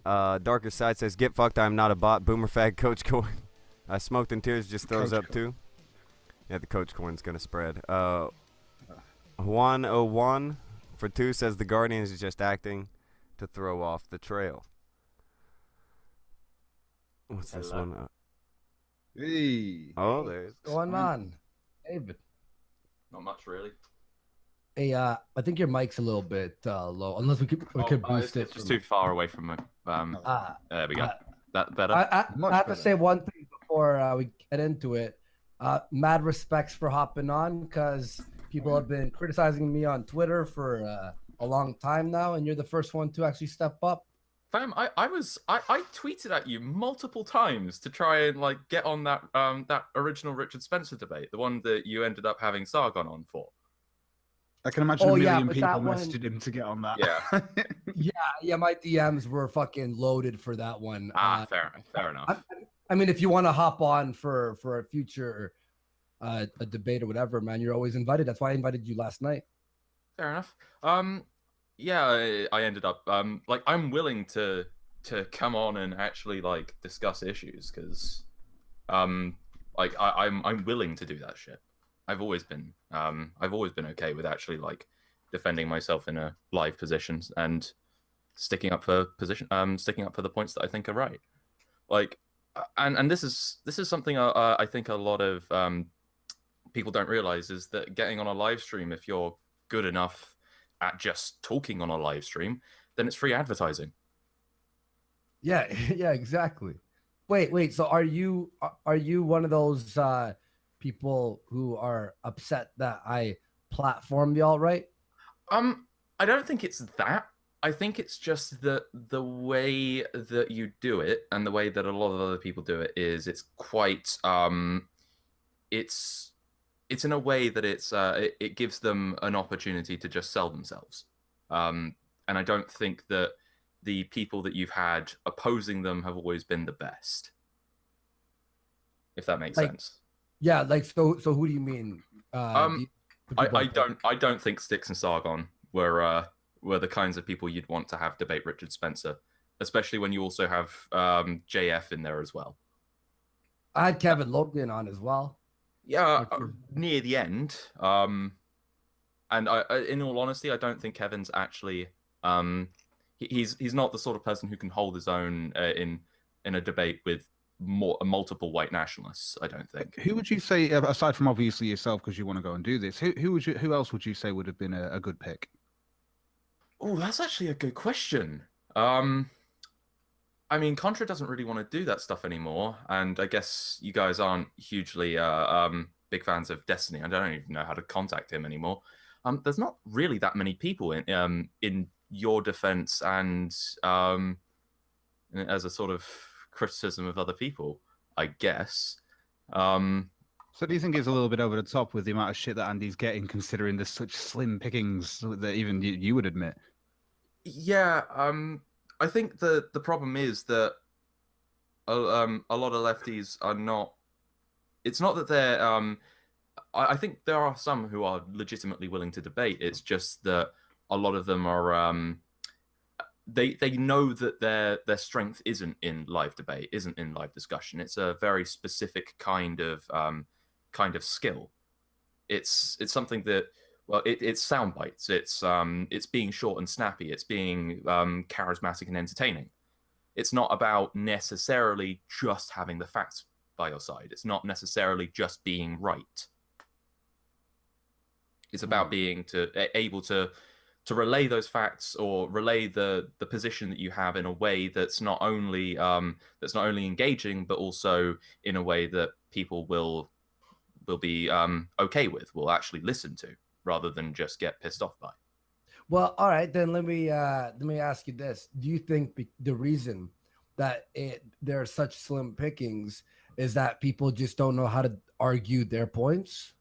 Darker Side says, "Get fucked. I'm not a bot." Boomer fag. Coach Coin. Smoked in Tears just throws Coach up too. Yeah, the Coach Coin's gonna spread. 101 for 2 says the Guardians is just acting to throw off the trail. What's this one? Hey. Oh, there's What's going on, David? Not much, really. Hey, I think your mic's a little bit low. Unless we could boost it. It's just too far away from my. There we go. That better? I have better. to say one thing before we get into it. Mad respects for hopping on, because people have been criticizing me on Twitter for a long time now, and you're the first one to actually step up. Fam, I tweeted at you multiple times to try and like get on that that original Richard Spencer debate, the one that you ended up having Sargon on for. I can imagine a million but people that one- messaged him to get on that. Yeah. Yeah, my DMs were fucking loaded for that one. Fair enough. I mean, if you want to hop on for a future a debate or whatever, man, you're always invited. That's why I invited you last night. Fair enough. Yeah, I ended up like I'm willing to come on and actually like discuss issues because like I'm willing to do that shit. I've always been okay with actually like defending myself in a live position and sticking up for the points that I think are right. Like, and this is something I think a lot of people don't realize is that getting on a live stream, if you're good enough at just talking on a live stream, then it's free advertising. Yeah, yeah, exactly. Wait. So are you one of those people who are upset that I platform the alt-right? I don't think it's that. I think it's just that the way that you do it and the way that a lot of other people do it is it's quite it's in a way that it gives them an opportunity to just sell themselves. And I don't think that the people that you've had opposing them have always been the best. If that makes sense. Yeah, like so who do you mean? I don't think Styx and Sargon were the kinds of people you'd want to have debate Richard Spencer, especially when you also have JF in there as well. I had Kevin Logan on as well. Yeah, near the end. And in all honesty, I don't think Kevin's actually he's not the sort of person who can hold his own in a debate with multiple white nationalists. I don't think. Who would you say, aside from obviously yourself, because you want to go and do this? Who else would you say would have been a good pick? Oh, that's actually a good question. I mean, Contra doesn't really want to do that stuff anymore, and I guess you guys aren't hugely big fans of Destiny. I don't even know how to contact him anymore. There's not really that many people in your defense and as a sort of criticism of other people, I guess. So do you think it's a little bit over the top with the amount of shit that Andy's getting, considering there's such slim pickings that even you would admit? Yeah, I think the problem is that a lot of lefties are not. It's not that they're. I think there are some who are legitimately willing to debate. It's just that a lot of them are. They know that their strength isn't in live debate, isn't in live discussion. It's a very specific kind of skill. It's something that. Well, it's sound bites. It's being short and snappy. It's being charismatic and entertaining. It's not about necessarily just having the facts by your side. It's not necessarily just being right. It's about being able to relay those facts or relay the position that you have in a way that's not only engaging, but also in a way that people will be okay with, will actually listen to, rather than just get pissed off by. Well, all right, then let me ask you this: do you think the reason that there are such slim pickings is that people just don't know how to argue their points?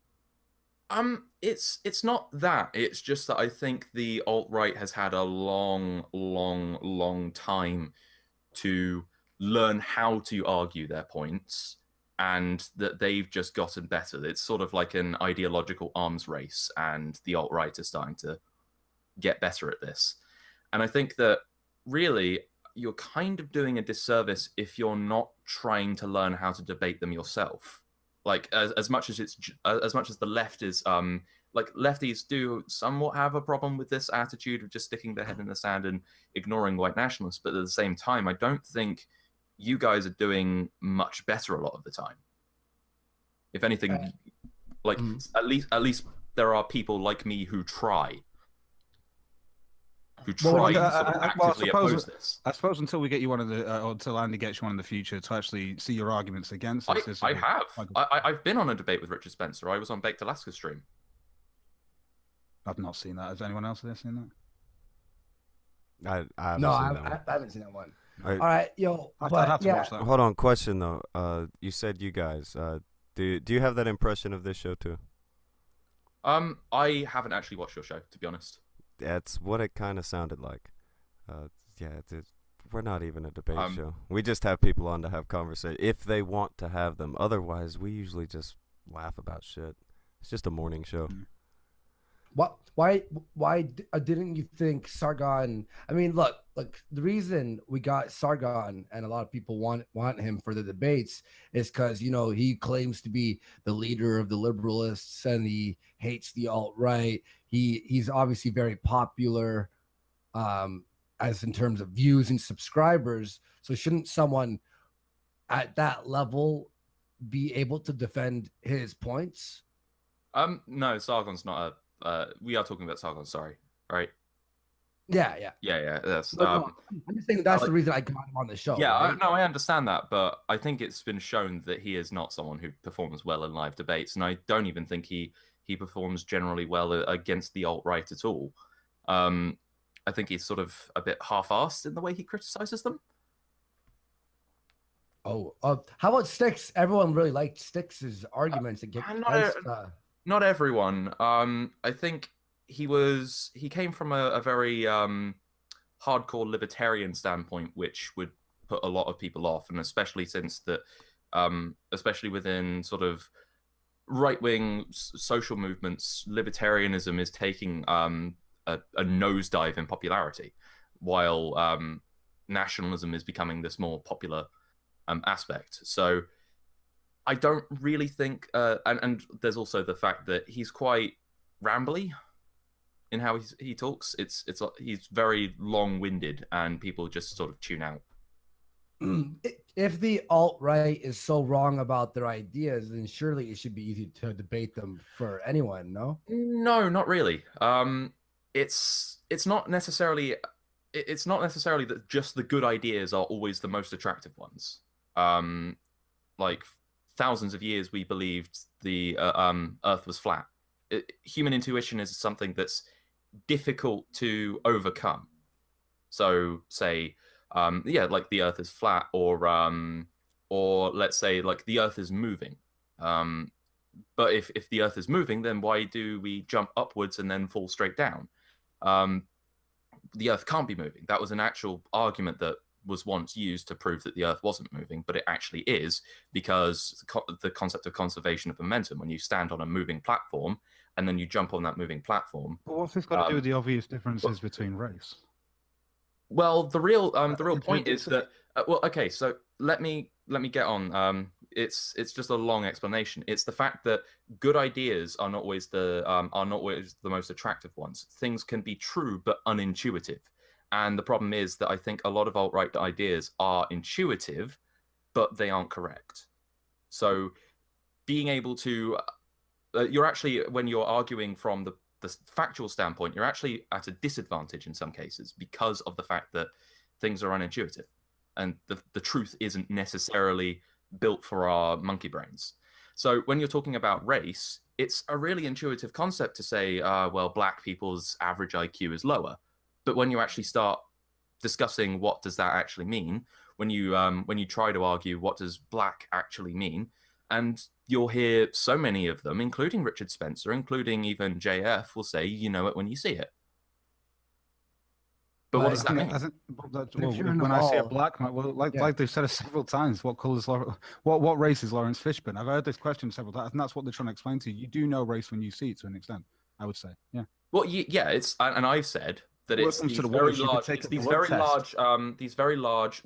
It's not that. It's just that I think the alt-right has had a long time to learn how to argue their points, and that they've just gotten better. It's sort of like an ideological arms race, and the alt-right is starting to get better at this. And I think that really, you're kind of doing a disservice if you're not trying to learn how to debate them yourself. Like as much as as much as the left is like lefties do somewhat have a problem with this attitude of just sticking their head in the sand and ignoring white nationalists, but at the same time, I don't think you guys are doing much better a lot of the time. If anything, like at least there are people like me who try. Who try to sort of actively oppose this. I suppose until we get you one of the, or until Andy gets you one in the future to actually see your arguments against this. I have. I've been on a debate with Richard Spencer. I was on Baked Alaska stream. I've not seen that. Has anyone else seen I haven't No, seen I that one. haven't seen that one. All All right, yo, I'd but have to yeah, watch that. Hold on, question though. You said you guys. Do you have that impression of this show too? I haven't actually watched your show, to be honest. That's what it kind of sounded like. We're not even a debate show. We just have people on to have conversation if they want to have them. Otherwise, we usually just laugh about shit. It's just a morning show. Why didn't you think Sargon? I mean, look, the reason we got Sargon and a lot of people want him for the debates is because he claims to be the leader of the liberalists and he hates the alt-right. He's obviously very popular, as in terms of views and subscribers. So shouldn't someone at that level be able to defend his points? No, Sargon's not we are talking about Sargon, sorry, right? Yeah. That's I'm just saying that's the reason I got him on the show. Yeah, right? I understand that, but I think it's been shown that he is not someone who performs well in live debates, and I don't even think he performs generally well against the alt-right at all. I think he's sort of a bit half-assed in the way he criticizes them. Oh, how about Styx? Everyone really liked Styx's arguments against. Not everyone. I think he came from a very hardcore libertarian standpoint, which would put a lot of people off, and especially since that, especially within sort of right-wing social movements, libertarianism is taking a nosedive in popularity, while nationalism is becoming this more popular aspect. So I don't really think, and there's also the fact that he's quite rambly in how he talks. He's very long-winded, and people just sort of tune out. If the alt-right is so wrong about their ideas, then surely it should be easy to debate them for anyone, no? No, not really. It's not necessarily that just the good ideas are always the most attractive ones. Like thousands of years we believed the Earth was flat. Human intuition is something that's difficult to overcome. So say, like the Earth is flat, or let's say like the Earth is moving. But if the Earth is moving, then why do we jump upwards and then fall straight down? The Earth can't be moving. That was an actual argument that was once used to prove that the Earth wasn't moving, but it actually is, because the concept of conservation of momentum, when you stand on a moving platform and then you jump on that moving platform. But what's this got to do with the obvious differences between race? Well, the real point is that okay, so let me get on. It's just a long explanation. It's the fact that good ideas are not always the most attractive ones. Things can be true but unintuitive. And the problem is that I think a lot of alt-right ideas are intuitive, but they aren't correct. So being able to, you're actually, when you're arguing from the factual standpoint, you're actually at a disadvantage in some cases because of the fact that things are unintuitive. And the truth isn't necessarily built for our monkey brains. So when you're talking about race, it's a really intuitive concept to say, well, black people's average IQ is lower. But when you actually start discussing what does that actually mean, when you try to argue what does black actually mean, and you'll hear so many of them, including Richard Spencer, including even JF, will say, you know it when you see it. But what does that mean? When I see a black man, like they've said it several times, what race is Lawrence Fishburne? I've heard this question several times, and that's what they're trying to explain to you. You do know race when you see it, to an extent, I would say. Yeah. Well, yeah, and I've said that it's Welcome these to the very woods, you could large, take it's a these blood very test. large,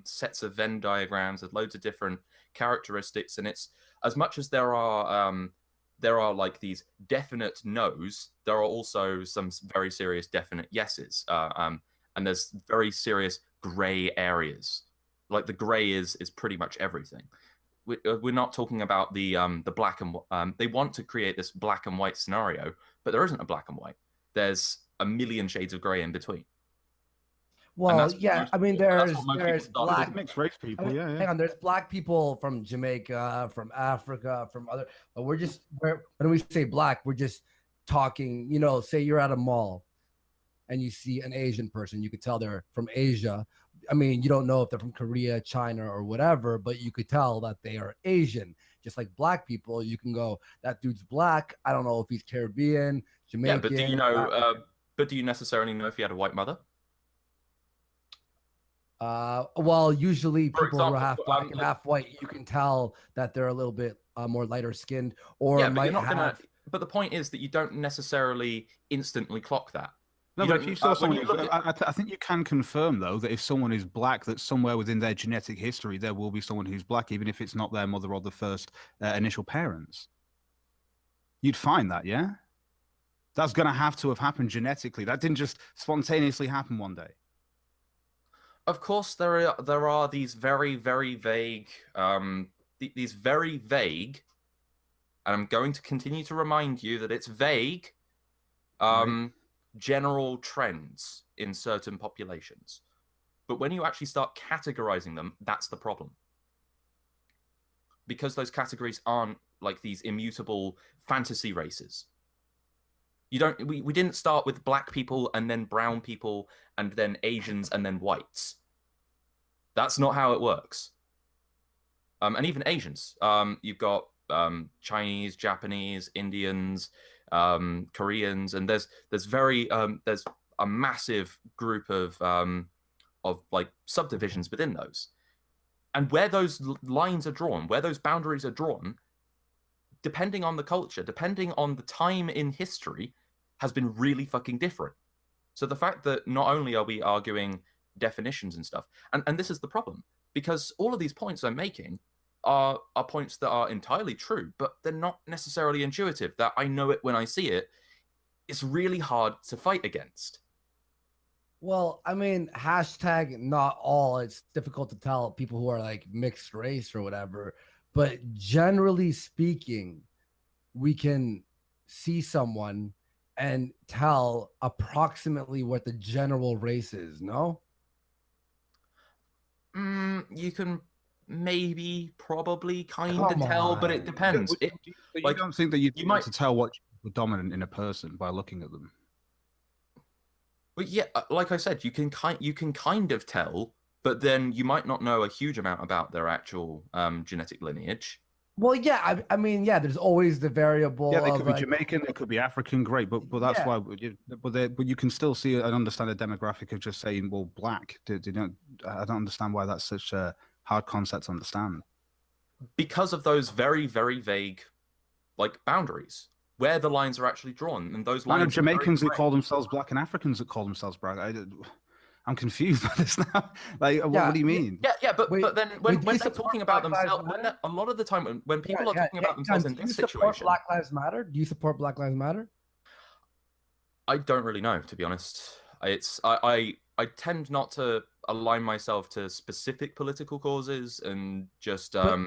sets of Venn diagrams with loads of different characteristics, and it's as much as there are like these definite no's, there are also some very serious definite yeses, and there's very serious gray areas. Like the gray is pretty much everything. We're not talking about the black and they want to create this black and white scenario, but there isn't a black and white. There's a million shades of gray in between. Well, yeah, I mean, there's black mixed race people. Yeah, hang on, there's black people from Jamaica, from Africa, from other. When we say black, we're just talking. You know, say you're at a mall, and you see an Asian person, you could tell they're from Asia. I mean, you don't know if they're from Korea, China, or whatever, but you could tell that they are Asian. Just like black people, you can go, that dude's black. I don't know if he's Caribbean, Jamaican. Yeah, but do you know? But do you necessarily know if he had a white mother? Well, usually For people who are example, half black and half white, you can tell that they're a little bit more lighter skinned, or yeah, but might you're not have. gonna. But the point is that you don't necessarily instantly clock that. No, but if you saw someone, I think you can confirm though that if someone is black, that somewhere within their genetic history there will be someone who's black, even if it's not their mother or the first initial parents. You'd find that, yeah. That's going to have happened genetically. That didn't just spontaneously happen one day. Of course, there are these very vague, these very vague, and I'm going to continue to remind you that it's vague, general trends in certain populations. But when you actually start categorizing them, that's the problem. Because those categories aren't like these immutable fantasy races. We didn't start with black people and then brown people and then Asians and then whites. That's not how it works. And even Asians. You've got Chinese, Japanese, Indians, Koreans, and there's a massive group of like subdivisions within those. And where those lines are drawn, where those boundaries are drawn, depending on the culture, depending on the time in history, has been really fucking different. So the fact that not only are we arguing definitions and stuff, and this is the problem, because all of these points I'm making are points that are entirely true, but they're not necessarily intuitive, that I know it when I see it. It's really hard to fight against. Well, I mean, hashtag not all. It's difficult to tell people who are like mixed race or whatever. But generally speaking, we can see someone and tell approximately what the general race is, no? You can maybe, probably, kind of tell, but it depends. You don't think that you might to tell what you're dominant in a person by looking at them? But yeah, like I said, you can kind of tell, but then you might not know a huge amount about their actual genetic lineage. Well, yeah, I mean, yeah, there's always the variable. Yeah, they could be Jamaican, they could be African, great, but that's why. But you can still see and understand the demographic of just saying, well, black. I don't understand why that's such a hard concept to understand. Because of those very vague, like, boundaries, where the lines are actually drawn, and those lines. I know Jamaicans who call themselves black and Africans that call themselves black. I'm confused by this now. Like, what do you mean? Yeah, but then when they're talking about themselves, a lot of the time when people are talking about themselves in this situation, do you support Black Lives Matter? Do you support Black Lives Matter? I don't really know, to be honest. I tend not to align myself to specific political causes and just have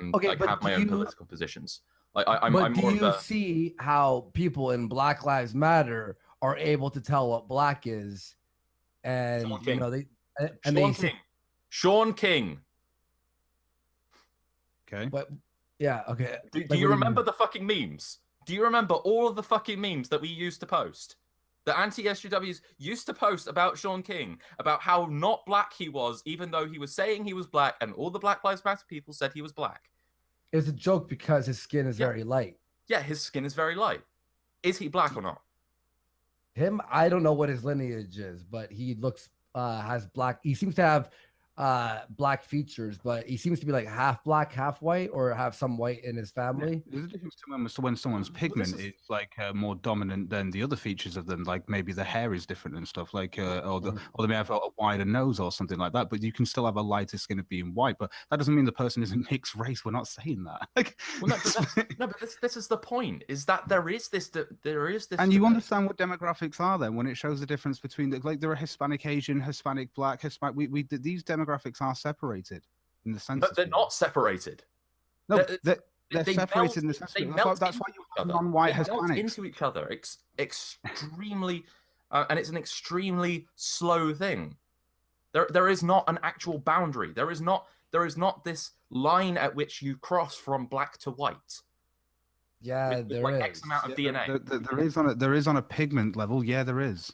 my own political positions. I'm more do you see how people in Black Lives Matter are able to tell what black is? And you know Sean King. Okay. But yeah, okay. Do you remember the fucking memes? Do you remember all of the fucking memes that we used to post? The anti-SJWs used to post about Sean King, about how not black he was, even though he was saying he was black, and all the Black Lives Matter people said he was black. It was a joke because his skin is very light. Yeah, his skin is very light. Is he black or not? Him, I don't know what his lineage is, but he looks has black. He seems to have black features, but he seems to be like half black, half white, or have some white in his family. There's a difference to when someone's pigment is like more dominant than the other features of them. Like maybe the hair is different and stuff. Like or they may have a wider nose or something like that. But you can still have a lighter skin of being white. But that doesn't mean the person isn't mixed race. We're not saying that. Like, well, but this is the point. Is that there is this. And you understand what demographics are then when it shows the difference between like there are Hispanic, Asian, Hispanic, Black, Hispanic. These demographics are separated in the sense. But they're not separated. No, they're separated in the sense. That's why you have non-white Hispanics into each other. Extremely, and it's an extremely slow thing. There is not an actual boundary. There is not this line at which you cross from black to white. Yeah, with there like is. X amount of DNA. There is on a pigment level. Yeah, there is.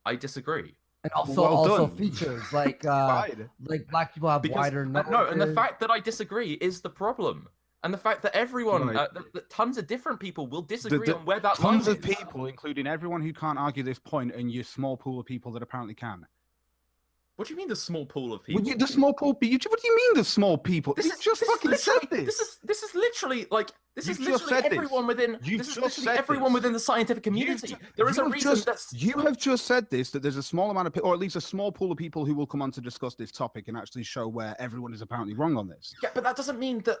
I disagree. And also features like black people have wider noses. No, and the fact that I disagree is the problem. And the fact that everyone, that tons of different people will disagree on where that line is. Tons of people, including everyone who can't argue this point, and your small pool of people that apparently can. What do you mean the small pool of people? The small pool. What do you mean the small people? This is fucking said this. This is literally like this is literally everyone within. This is literally everyone within the scientific community. There is a reason that's. You have just said this, that there's a small amount of people, or at least a small pool of people who will come on to discuss this topic and actually show where everyone is apparently wrong on this. Yeah, but that doesn't mean that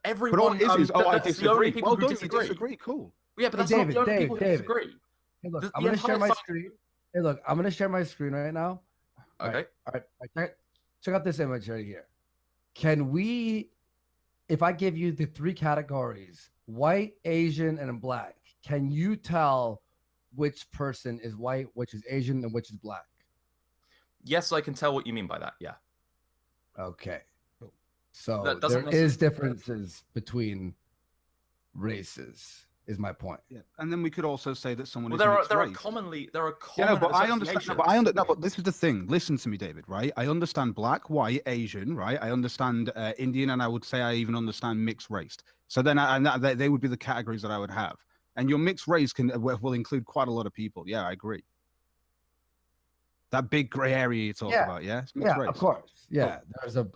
everyone. But all it is, I disagree. Well done, you disagree. Cool. Yeah, but that's not the only people who disagree. Hey, look, I'm gonna share my screen. Hey, look, I'm gonna share my screen right now. Okay. All right. Check out this image right here. Can we, if I give you the 3 categories, white, Asian, and black, can you tell which person is white, which is Asian, and which is black? Yes, I can tell what you mean by that. Yeah. Okay. So there is differences between races. Is my point. Yeah, and then we could also say that someone. Well, is there are common. Yeah, no, but I understand. No, but this is the thing. Listen to me, David. Right? I understand black, white, Asian. Right? I understand Indian, and I would say I even understand mixed race. So then, they would be the categories that I would have. And your mixed race will include quite a lot of people. Yeah, I agree. That big gray area you talk about, yeah? Yeah, race. Of course. Yeah, there's a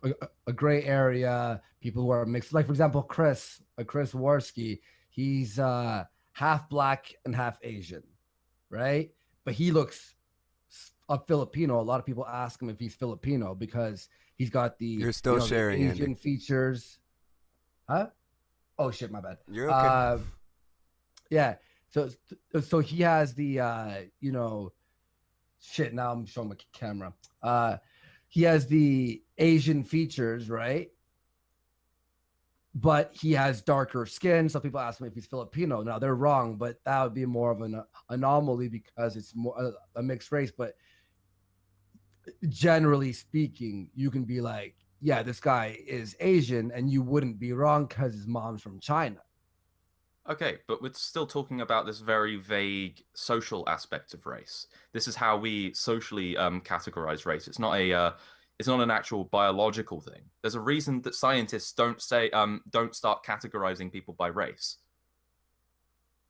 gray area. People who are mixed, like for example, Chris Warski. He's half black and half Asian, right? But he looks a Filipino. A lot of people ask him if he's Filipino because he's got the You're still sharing the Asian features. Huh? Oh shit, my bad. You're okay. Yeah. So he has the shit. Now I'm showing my camera. He has the Asian features, right? But he has darker skin. Some people ask him if he's Filipino. Now they're wrong, but that would be more of an anomaly because it's more a mixed race. But generally speaking, you can be like, yeah, this guy is Asian, and you wouldn't be wrong because his mom's from China. Okay, but we're still talking about this very vague social aspect of race. This is how we socially categorize race. It's not an actual biological thing. There's a reason that scientists don't start categorizing people by race.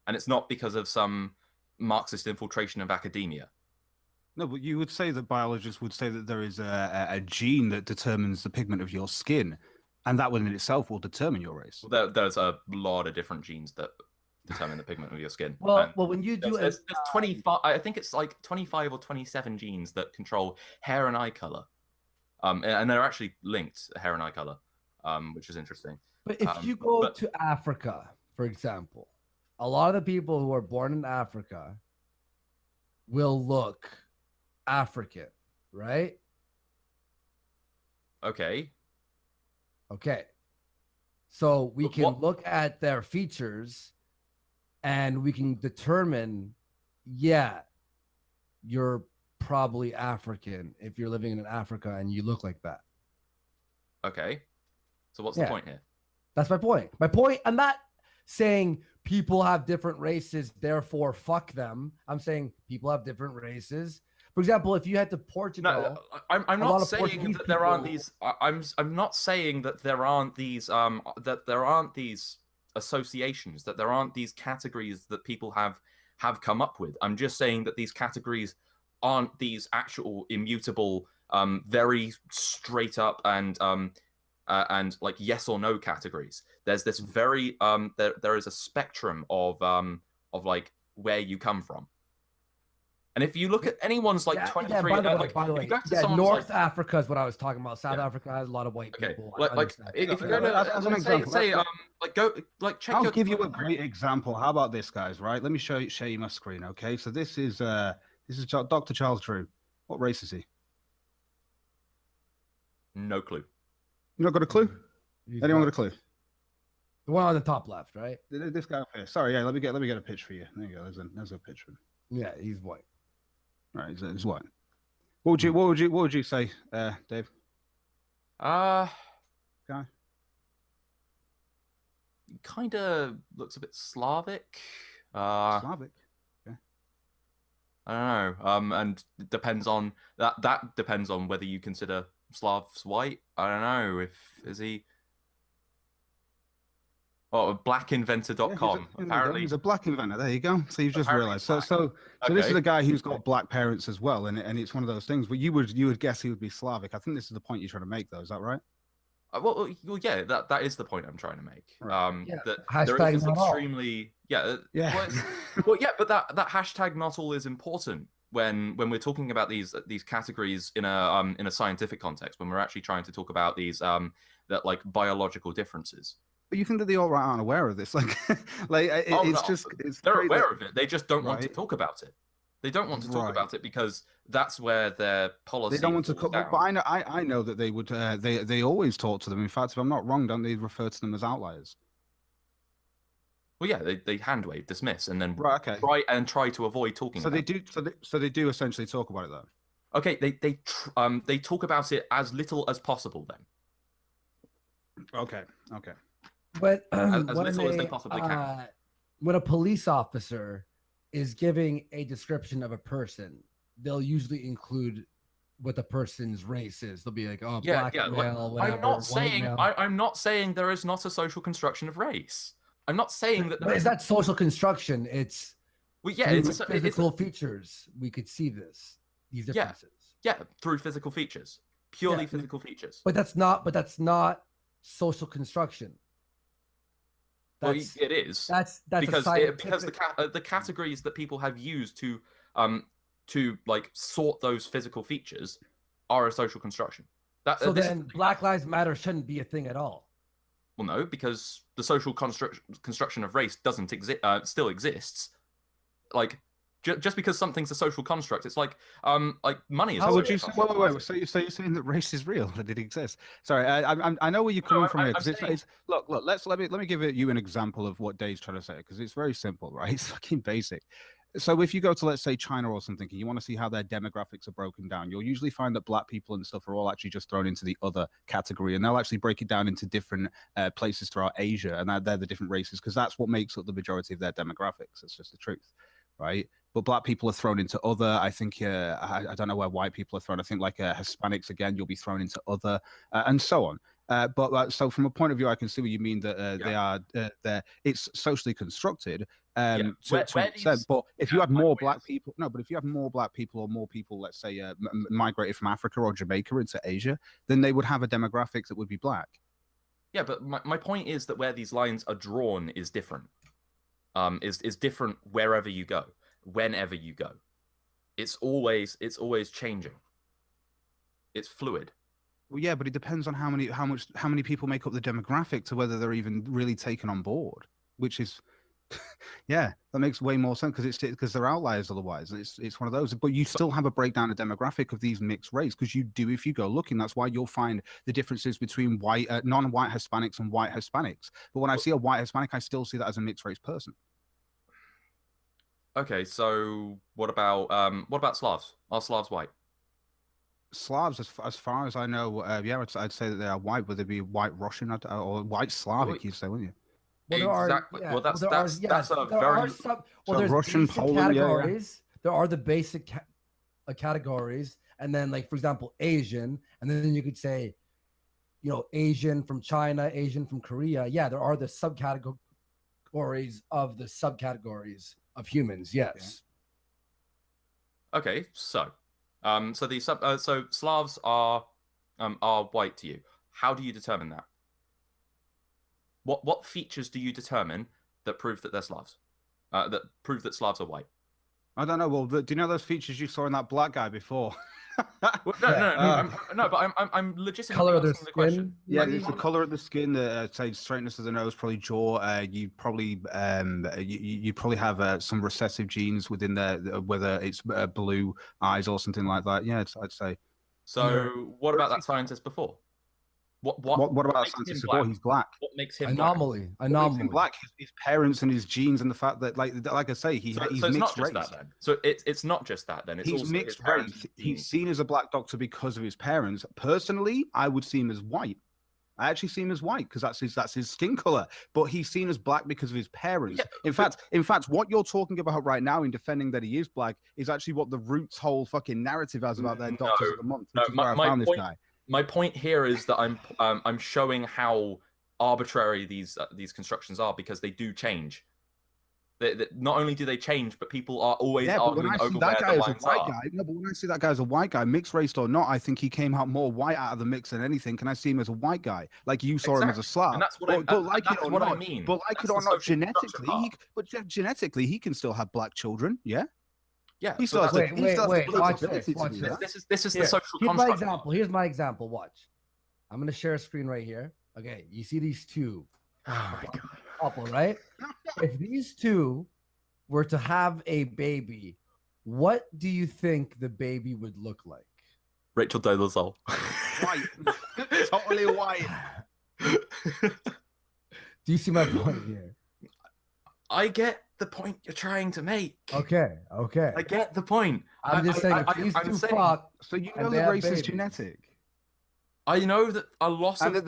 And it's not because of some Marxist infiltration of academia. No, but you would say that biologists would say that there is a gene that determines the pigment of your skin, and that in itself will determine your race. Well, there's a lot of different genes that determine the pigment of your skin. Well, when you do there's 25, I think it's like 25 or 27 genes that control hair and eye color. And they're actually linked, hair and eye color, which is interesting. But if you go to Africa, for example, a lot of the people who are born in Africa will look African, right? Okay. So we can look at their features and we can determine, yeah, you're probably African if you're living in Africa and you look like that. Okay. So what's the point here? That's my point. I'm not saying people have different races, therefore fuck them. I'm saying people have different races. For example, if you head to Portugal, I'm not saying that there aren't these. I'm not saying that there aren't these. That there aren't these associations. That there aren't these categories that people have come up with. I'm just saying that these categories aren't these actual immutable, very straight up and like yes or no categories. There's this very there is a spectrum of like where you come from. And if you look at anyone's like 23, by the way, like, by the if way, you go to yeah, someone's, North like, Africa is what I was talking about. South Yeah. Africa has a lot of white okay, people. I like understand. if you go As to an say example, like go like check I'll your. give you a great example. How about this, guys? Right? Let me share you my screen. Okay, so this is Dr. Charles Drew. What race is he? No clue. You not got a clue? He's Anyone got white. a clue? The one on the top left, right? This guy up here. Sorry, yeah. Let me get a pitch for you. There you go. There's a picture. Yeah, he's white. Right, he's white. What would you say, Dave? Guy. Guy? Kind of looks a bit Slavic. Slavic. I don't know. And it depends on that depends on whether you consider Slavs white. I don't know. Is he? Oh, blackinventor.com. Yeah, Apparently, he's a black inventor. There you go. So you've just Apparently realized. So okay. this is a guy who's got black parents as well, and it's one of those things. But you would guess he would be Slavic. I think this is the point you're trying to make, though. Is that right? well, yeah. That is the point I'm trying to make. Right. Yeah. That Hashtag there is not all. extremely yeah. Yeah. Well, yeah, but that hashtag not all is important when we're talking about these categories in a scientific context, when we're actually trying to talk about these that like biological differences. But you think that the alt right aren't aware of this? Like, They're aware of it. They just don't want to Right. talk about it. They don't want to talk Right. about it because that's where their policy. They don't want to. falls But down. I know that they would. They always talk to them. In fact, if I'm not wrong, don't they refer to them as outliers? Well, yeah, they hand wave, dismiss, and then Right. Okay. try to avoid talking. So about they do. So they do essentially talk about it though. Okay, they talk about it as little as possible. Then Okay. But as when little as they possibly can. when a police officer is giving a description of a person, they'll usually include what the person's race is. They'll be like, "Oh, black male." Whatever, I'm not white saying male. I'm not saying there is not a social construction of race. I'm not saying that. But it's not social construction. It's Well, yeah, through it's physical features. We could see these differences. yeah, through physical features, purely physical features. But that's not social construction. Well, it is. That's because because the categories that people have used to like sort those physical features are a social construction. so then Black Lives Matter shouldn't be a thing at all. Well, no, because the social construction of race doesn't exist. Still exists. Like just because something's a social construct, it's like money is. How a would social you? Wait. construct. So you're saying that race is real, that it exists? Sorry, I know where you're coming from here. Because it's look. Let me give you an example of what Dave's trying to say, because it's very simple, right? It's fucking basic. So if you go to, let's say, China or something, and you want to see how their demographics are broken down, you'll usually find that black people and stuff are all actually just thrown into the other category, and they'll actually break it down into different places throughout Asia, and they're the different races, because that's what makes up the majority of their demographics. It's just the truth, right? But black people are thrown into other. I think I don't know where white people are thrown. I think like Hispanics again, you'll be thrown into other, and so on. So from a point of view, I can see what you mean that they are. It's socially constructed. To an extent, but if you had more black people, but if you have more black people or more people, let's say, migrated from Africa or Jamaica into Asia, then they would have a demographic that would be black. Yeah, but my point is that where these lines are drawn is different. Is different wherever you go, whenever you go. It's always changing. It's fluid. Well, yeah, but it depends on how many people make up the demographic to whether they're even really taken on board, which is. Yeah, that makes way more sense because they're outliers otherwise. It's one of those, but you still have a breakdown of demographic of these mixed race, because you do, if you go looking. That's why you'll find the differences between non-white Hispanics and white Hispanics. But when I see a white Hispanic, I still see that as a mixed race person. Okay, so what about Slavs? Are Slavs white? Slavs, as far as I know, I'd say that they are white. Would they be white Russian or white Slavic? You'd say, wouldn't you? Well, Exactly. Well, that's a very there's Russian, basic Poland, categories. There are the basic categories, and then, like, for example, Asian, and then you could say, Asian from China, Asian from Korea. Yeah, there are the subcategories of the subcategories of humans. Yes. Okay, so so Slavs are white to you. How do you determine that? What features do you determine that prove that they're Slavs? That prove that Slavs are white? I don't know. Well, do you know those features you saw in that black guy before? Well, no, but I'm legitimately Color of their asking the question. skin. Yeah, maybe? it's the color of the skin, the say straightness of the nose, probably jaw. You probably you probably have some recessive genes within there, whether it's blue eyes or something like that. Yeah, I'd say. So what about that scientist before? What What about makes him scientist black? before? He's black. What makes him Anomaly. What makes him Anomaly. black? His parents and his genes, and the fact that, like I say, he's So it's mixed not just race. that then. So it's not just that then. It's He's also mixed his parents' race. genes. He's seen as a black doctor because of his parents. Personally, I would see him as white. I actually see him as white because that's his skin color. But he's seen as black because of his parents. Yeah, in fact, what you're talking about right now in defending that he is black is actually what the Roots' whole fucking narrative has about their doctors of the month, which is where I found this guy. My point here is that I'm showing how arbitrary these constructions are because they do change. Not only do they change, but people are always arguing over where the lines are. No, but when I see that guy as a white guy, mixed race or not, I think he came out more white out of the mix than anything. Can I see him as a white guy? Like you saw him as a Slav. And that's what I mean. But like it or not, genetically, he can still have black children. Yeah. Yeah. He still has Wait, watch ability this. to Watch do this. that. This is Here, the social here's my construct. example. Here's my example. Watch. I'm gonna share a screen right here. Okay, you see these two Oh my god. couple, right? If these two were to have a baby, what do you think the baby would look like? Rachel Dolezal. White. Totally white. Do you see my point here? I get the point you're trying to make. Okay. I get the point. I'm just saying, if these two fuck, So you and know they the have race is babies. genetic. I know that a loss of the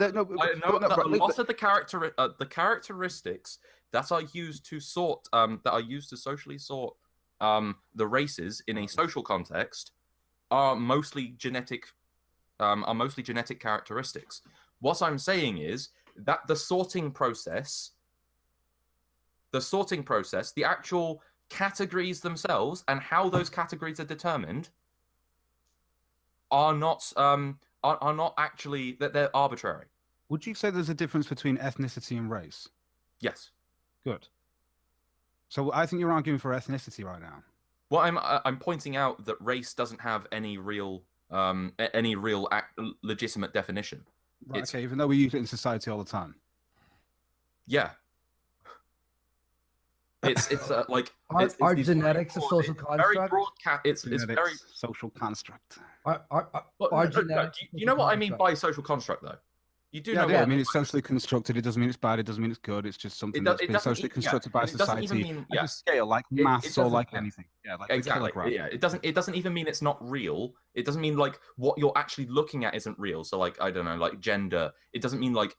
characteristics that are used to sort to socially sort the races in a social context are mostly genetic characteristics. What I'm saying is that the sorting process, the actual categories themselves and how those categories are determined are not actually that they're arbitrary. Would you say there's a difference between ethnicity and race? Yes. Good. So I think you're arguing for ethnicity right now. Well, I'm pointing out that race doesn't have any real legitimate definition. Right, okay, even though we use it in society all the time. Yeah. It's like are these genetics a social very construct? broad it's very social construct. Are genetics? do you know what I mean by social construct though? You do know. Yeah, I mean it's socially constructed. It doesn't mean it's bad. It doesn't mean it's good. It's just something that's been socially constructed by society. It doesn't even mean, at a scale, like maths or like anything. Yeah, like exactly. Yeah, it doesn't even mean it's not real. It doesn't mean like what you're actually looking at isn't real. So like I don't know, like gender. It doesn't mean like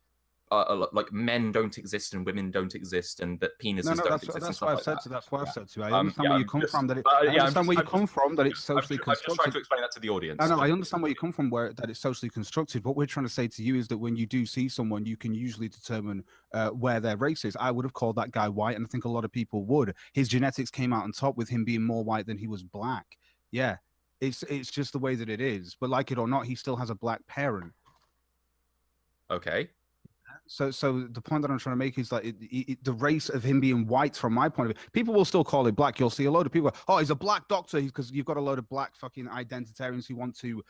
men don't exist and women don't exist and that penises don't exist. That's what I've said to. That's what I've said to. I understand where you come from. That it's socially constructed. I'm just trying to explain that to the audience. I know. I understand where you come from. That it's socially constructed. What we're trying to say to you is that when you do see someone, you can usually determine where their race is. I would have called that guy white, and I think a lot of people would. His genetics came out on top with him being more white than he was black. Yeah, it's just the way that it is. But like it or not, he still has a black parent. Okay. So the point that I'm trying to make is that the race of him being white, from my point of view, people will still call it black. You'll see a load of people, oh, he's a black doctor, because you've got a load of black fucking identitarians who want to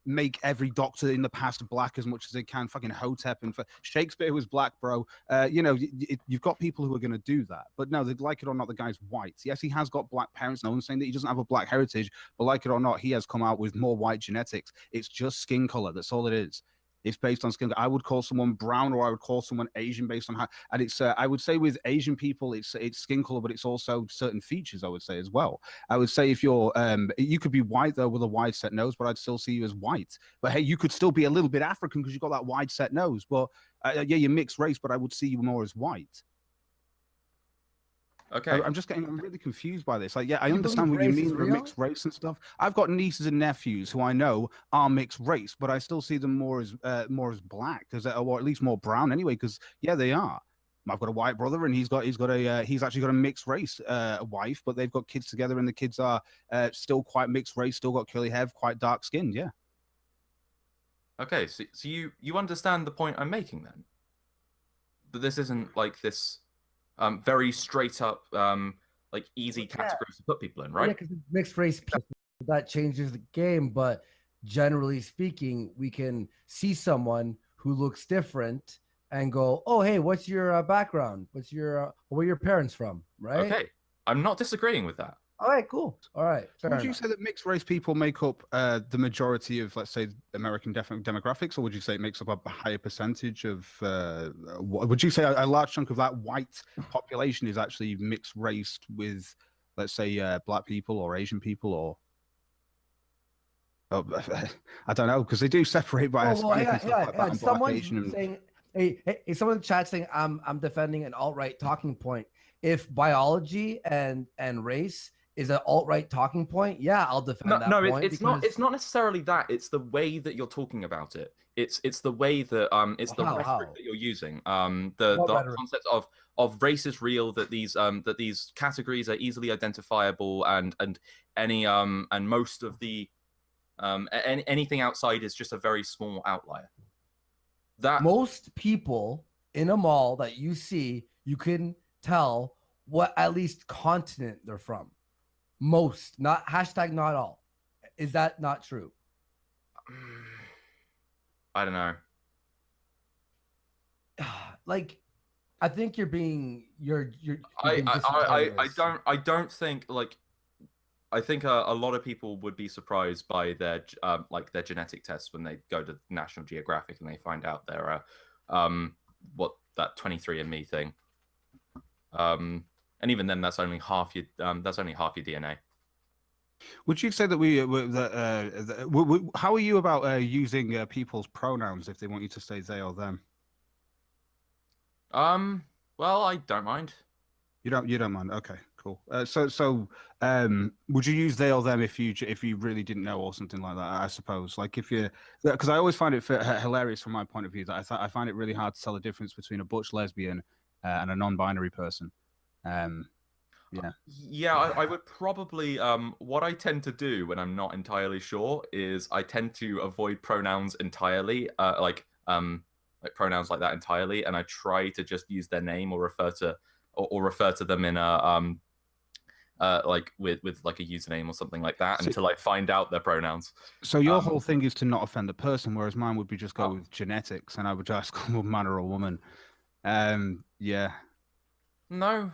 make every doctor in the past black as much as they can. Fucking Hotep and Shakespeare was black, bro. You've got people who are going to do that. But no, like it or not, the guy's white. Yes, he has got black parents. No one's saying that he doesn't have a black heritage, but like it or not, he has come out with more white genetics. It's just skin color. That's all it is. It's based on skin. I would call someone brown, or I would call someone Asian based on how. And it's I would say with Asian people, it's skin color, but it's also certain features. I would say as well. I would say if you're you could be white though with a wide set nose, but I'd still see you as white. But hey, you could still be a little bit African because you've got that wide set nose. But yeah, you're mixed race, but I would see you more as white. Okay. I'm really confused by this. Like, yeah, I understand what you mean with mixed race and stuff. I've got nieces and nephews who I know are mixed race, but I still see them more as black, or at least more brown anyway. Because yeah, they are. I've got a white brother, and he's actually got a mixed race wife, but they've got kids together, and the kids are still quite mixed race, still got curly hair, quite dark skinned. Yeah. Okay, so you understand the point I'm making then? That this isn't like this very straight up like easy categories to put people in, right? Yeah, because mixed race people, that changes the game. But generally speaking, we can see someone who looks different and go, "Oh, hey, what's your background? Where are your parents from?" Right? Okay, I'm not disagreeing with that. All right, cool. All right. Would you say that mixed race people make up the majority of, let's say, American demographics, or would you say it makes up a higher percentage of? Would you say a large chunk of that white population is actually mixed race with, let's say, black people or Asian people, or? Oh, I don't know, because they do separate by. Someone's saying, hey, someone in the chat saying, I'm defending an alt-right talking point. If biology and race is an alt-right talking point, yeah, I'll defend that point. It's not necessarily that. It's the way that you're talking about it. It's the way that it's the rhetoric that you're using. The concept of race is real. That these categories are easily identifiable, and any and most of the anything outside is just a very small outlier. That most people in a mall that you see, you can tell what at least continent they're from. Most, not hashtag not all. Is that not true? I don't know. Like, I think you're being I don't think, like, I think a lot of people would be surprised by their their genetic tests when they go to National Geographic and they find out their what that 23andMe thing. And even then, that's only half your DNA. Would you say that how are you about using people's pronouns if they want you to say they or them? Well, I don't mind. You don't mind? Okay, cool. So would you use they or them if you really didn't know or something like that? I suppose, like because I always find it hilarious from my point of view that I find it really hard to tell the difference between a butch lesbian and a non-binary person. Yeah, I would probably what I tend to do when I'm not entirely sure is I tend to avoid pronouns entirely, like pronouns like that entirely, and I try to just use their name or refer to them in a like with like a username or something like that until I find out their pronouns. So your whole thing is to not offend the person, whereas mine would be just go with genetics, and I would just call them man or a woman. Yeah. No.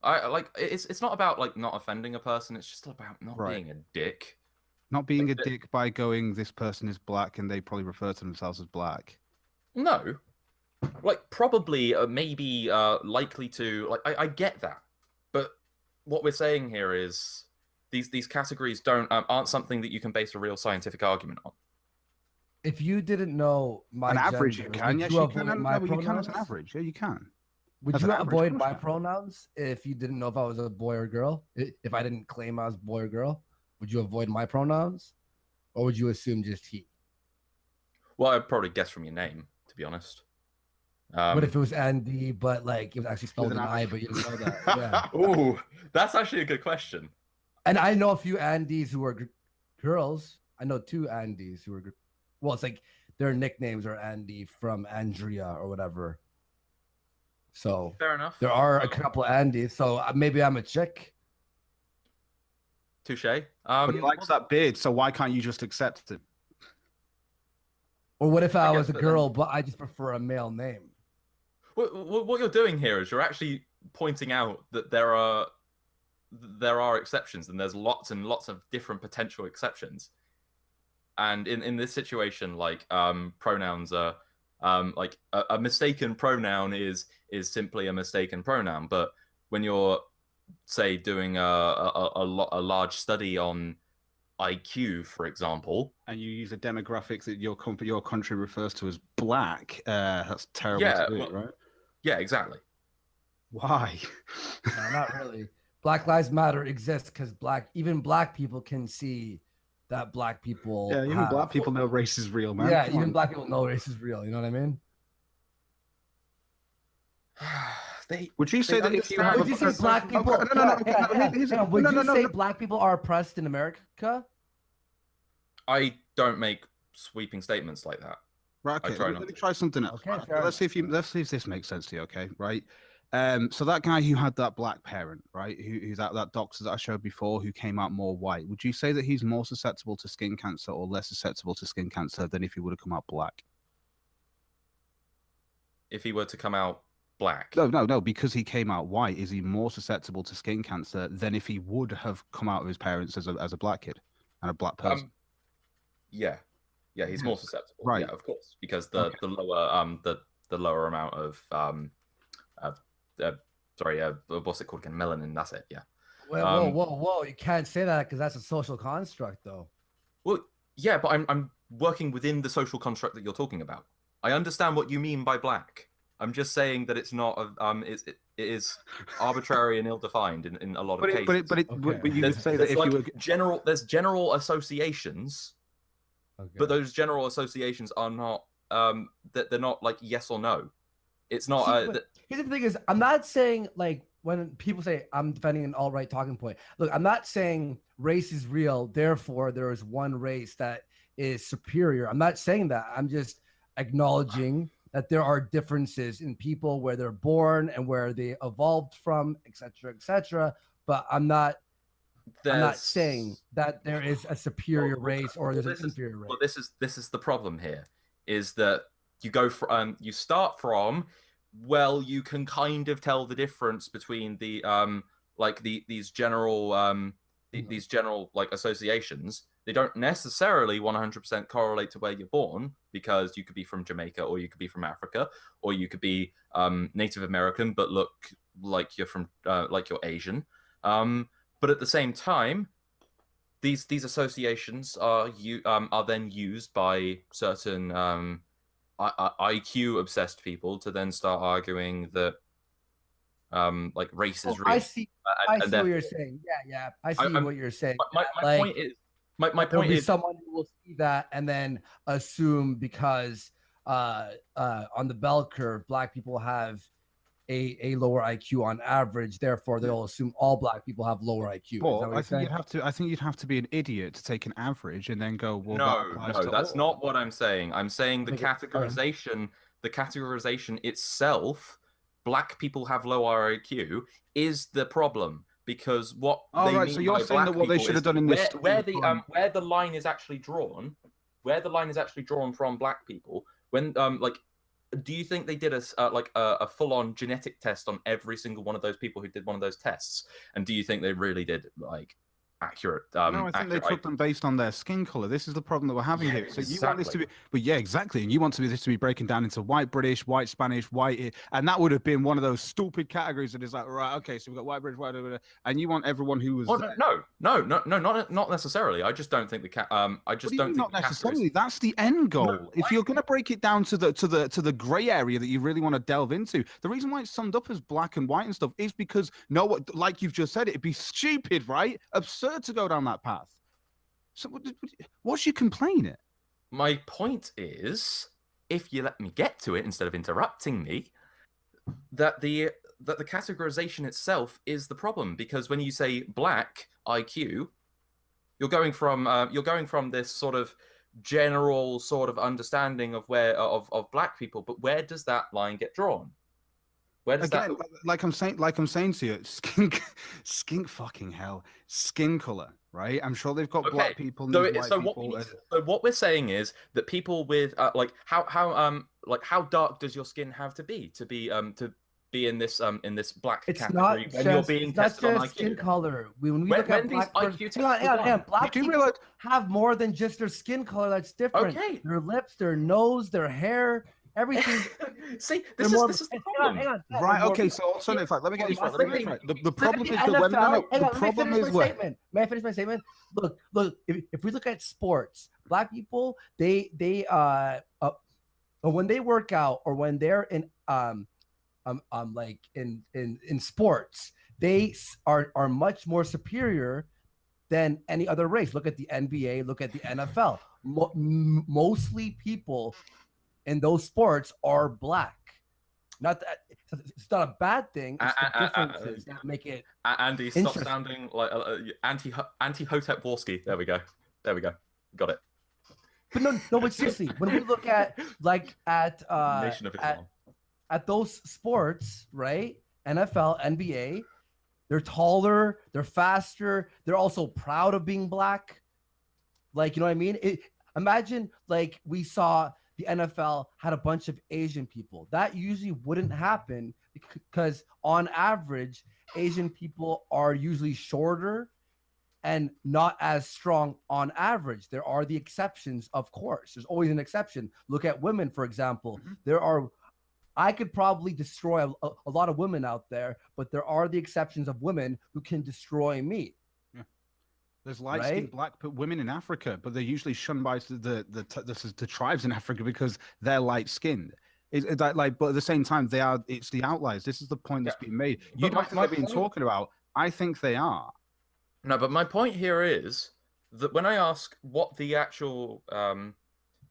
I like it's not about like not offending a person, it's just about not being a dick. Not being a dick by going, this person is black, and they probably refer to themselves as black. No. Like probably maybe likely to, like I get that. But what we're saying here is these categories aren't something that you can base a real scientific argument on. If you didn't know my average, gender, you can. Yes, you can. You can as an average. Yeah, you can. Would you avoid my pronouns if you didn't know if I was a boy or girl? If I didn't claim I was boy or girl, would you avoid my pronouns, or would you assume just he? Well, I'd probably guess from your name, to be honest. What if it was Andy, but like it was actually spelled an I, but you didn't know that? Yeah. Ooh, that's actually a good question. And I know a few Andys who are girls. I know two Andys who are. Well, it's like their nicknames are Andy from Andrea or whatever. So fair enough. There are a couple of Andys, so maybe I'm a chick. Touche. But he likes that beard, so why can't you just accept it? Or what if I was a girl, but I just prefer a male name? What you're doing here is you're actually pointing out that there are exceptions, and there's lots and lots of different potential exceptions. And in this situation, like pronouns are like a mistaken pronoun is simply a mistaken pronoun. But when you're, say, doing a large study on IQ, for example, and you use a demographic that your country refers to as black, that's terrible to do, right? Yeah, exactly. Why? No, not really. Black Lives Matter exists because even black people can see that black people. Yeah, even black people know race is real, man. Yeah, even black people know race is real. You know what I mean? Would you say that if you have Would you say black people? Okay, no, here's- hang on, would no, you no, no, say no. black people are oppressed in America? I don't make sweeping statements like that. Right, okay. try Let not me to. try something else. Okay, Right, fair let's see if this makes sense to you. Okay, right. So that guy who had that black parent, right, who's that doctor that I showed before, who came out more white. Would you say that he's more susceptible to skin cancer or less susceptible to skin cancer than if he would have come out black? If he were to come out black, No. Because he came out white, is he more susceptible to skin cancer than if he would have come out of his parents as a black kid and a black person? yeah, he's more susceptible. Right. Yeah, of course, because the lower amount of what's it called again? Melanin. That's it. Yeah. Whoa! You can't say that because that's a social construct, though. Well, yeah, but I'm working within the social construct that you're talking about. I understand what you mean by black. I'm just saying that it's not it is arbitrary and ill-defined in a lot of cases. But you would say that if you were there's general associations, but those general associations are not that they're not like yes or no. It's not. Here's the thing: is I'm not saying like when people say I'm defending an alt-right talking point. Look, I'm not saying race is real. Therefore, there is one race that is superior. I'm not saying that. I'm just acknowledging that there are differences in people where they're born and where they evolved from, etc., etc. But I'm not saying that there is a superior race or there's an inferior race. Well, this is the problem here, is that you go from you start from, well, you can kind of tell the difference between the these general these general like associations. They don't necessarily 100% correlate to where you're born, because you could be from Jamaica, or you could be from Africa, or you could be Native American but look like you're from like you're Asian. But at the same time, these associations are then used by certain IQ obsessed people to then start arguing that like race is real. I see what you're saying. Yeah. I see what you're saying. My point is. My point is, someone who will see that and then assume because on the bell curve, black people have a lower IQ on average. Therefore, they'll assume all black people have lower IQ. Well, I think you'd have to be an idiot to take an average and then go, well, no, that's not what I'm saying. I'm saying the categorization itself, black people have lower IQ, is the problem. Because what they mean so you're by saying black that what they people should have is done in this where the line is actually drawn, from black people, when do you think they did a full-on genetic test on every single one of those people who did one of those tests? And do you think they really did like accurate? No, I think they took them based on their skin color. This is the problem that we're having here. So you want this to be, but yeah, exactly. And you want this to be breaking down into white British, white Spanish, white, and that would have been one of those stupid categories that is like, right, okay, so we've got white British, white, and you want everyone who was. Well, no, not necessarily. I just don't think I just don't think not necessarily. That's the end goal. No, if you're going to break it down to the gray area that you really want to delve into, the reason why it's summed up as black and white and stuff is because like you've just said, it'd be stupid, right? Absurd to go down that path. So what's your complaint at? My point is, if you let me get to it instead of interrupting me, that the categorization itself is the problem. Because when you say black IQ, you're going from this sort of general sort of understanding of where of black people, but where does that line get drawn? Where does Again, like I'm saying to you, skin fucking hell, skin color, right? I'm sure they've got black people. So what we're saying is that people with how dark does your skin have to be in this black category when you're being tested on IQ? Skin color. When we look at black person, black people have more than just their skin color. That's different. Okay. Their lips, their nose, their hair. Everything. See, this is the problem. Hang on. Right. Okay. So alternative fact. Let me get this right. The problem is that when the problem is when. May I finish my statement? Look. If we look at sports, black people, they when they work out or when they're in like in sports, they are much more superior than any other race. Look at the NBA. Look at the NFL. Mostly people in those sports are black. Not that it's not a bad thing. It's the differences that make it. Andy, stop sounding like anti-Hotep Warski. There we go. Got it. But no, but seriously, when we look at Nation of Islam. at those sports, right? NFL, NBA, they're taller, they're faster, they're also proud of being black. Like, you know what I mean? Imagine like we saw the NFL had a bunch of Asian people. That usually wouldn't happen because on average, Asian people are usually shorter and not as strong on average. There are the exceptions, of course. There's always an exception. Look at women, for example. I could probably destroy a lot of women out there, but there are the exceptions of women who can destroy me. Yeah. There's light-skinned black women in Africa, but they're usually shunned by the tribes in Africa because they're light-skinned. But at the same time, it's the outliers. This is the point that's being made. You don't think they're being talking about. I think they are. No, but my point here is that when I ask what the actual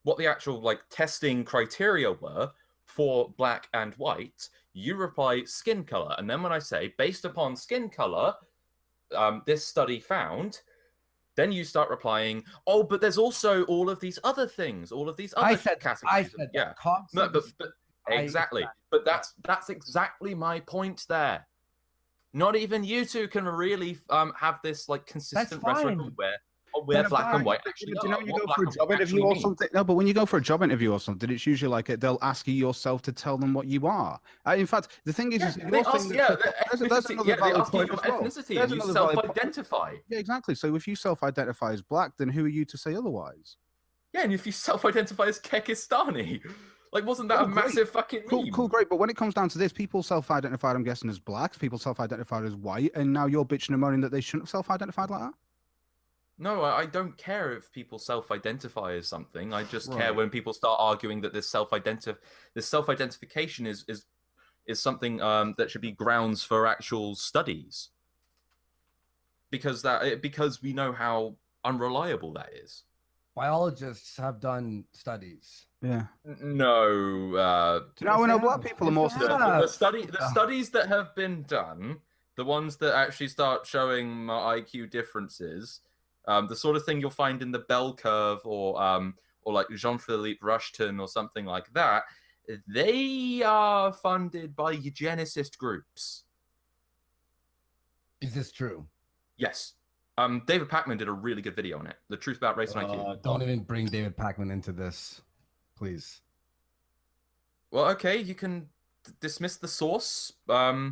like testing criteria were for black and white, you reply skin color. And then when I say based upon skin color, this study found, then you start replying, oh, but there's also all of these other things, all of these other categories. I said that. No, but exactly. But that's exactly my point there. Not even you two can really have this like consistent rhetoric where black and white actually do you know when you go for a job interview or something? No, but when you go for a job interview or something, it's usually like they'll ask you yourself to tell them what you are. In fact, the thing is, that's another valid point as well. Ethnicity, and you self-identify. Yeah, exactly. So if you self-identify as black, then who are you to say otherwise? Yeah, and if you self-identify as Kekistani, like, wasn't that a massive fucking meme? Cool, great. But when it comes down to this, people self-identified, I'm guessing, as blacks. People self-identified as white, and now you're bitching and moaning that they shouldn't have self-identified like that. No, I don't care if people self-identify as something. I just care when people start arguing that this self-identification is something that should be grounds for actual studies. Because we know how unreliable that is. Biologists have done studies. Yeah. No. Do you know when black people are more the studies that have been done, the ones that actually start showing IQ differences, the sort of thing you'll find in the bell curve or like Jean-Philippe Rushton or something like that, they are funded by eugenicist groups. Is this true? Yes. David Pakman did a really good video on it. The Truth About Race and IQ. Don't even bring David Pakman into this, please. Well, okay, you can dismiss the source, go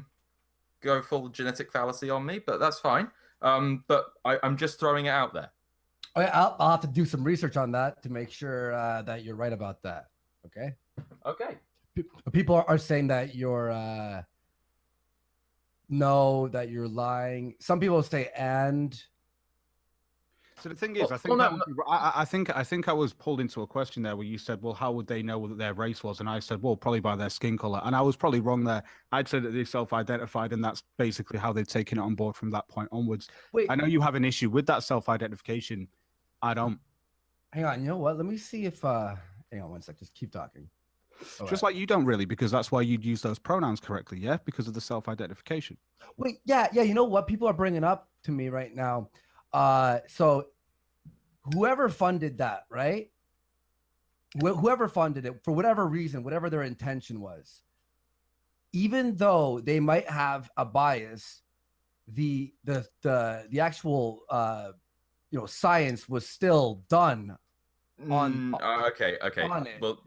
full genetic fallacy on me, but that's fine. But I'm just throwing it out there. I'll have to do some research on that to make sure that you're right about that. Okay. Okay. People are saying that you're that you're lying. Some people say and. So the thing is, I think I was pulled into a question there where you said, well, how would they know what their race was? And I said, well, probably by their skin color. And I was probably wrong there. I'd said that they self-identified, and that's basically how they've taken it on board from that point onwards. Wait, I know you have an issue with that self-identification. I don't. Hang on. You know what? Let me see if hang on one sec. Just keep talking. Just like you don't really, because that's why you'd use those pronouns correctly, yeah? Because of the self-identification. Wait, yeah. You know what? People are bringing up to me right now. So whoever funded that, right? Whoever funded it, for whatever reason, whatever their intention was, even though they might have a bias, the actual science was still done on. Okay. On it. Well,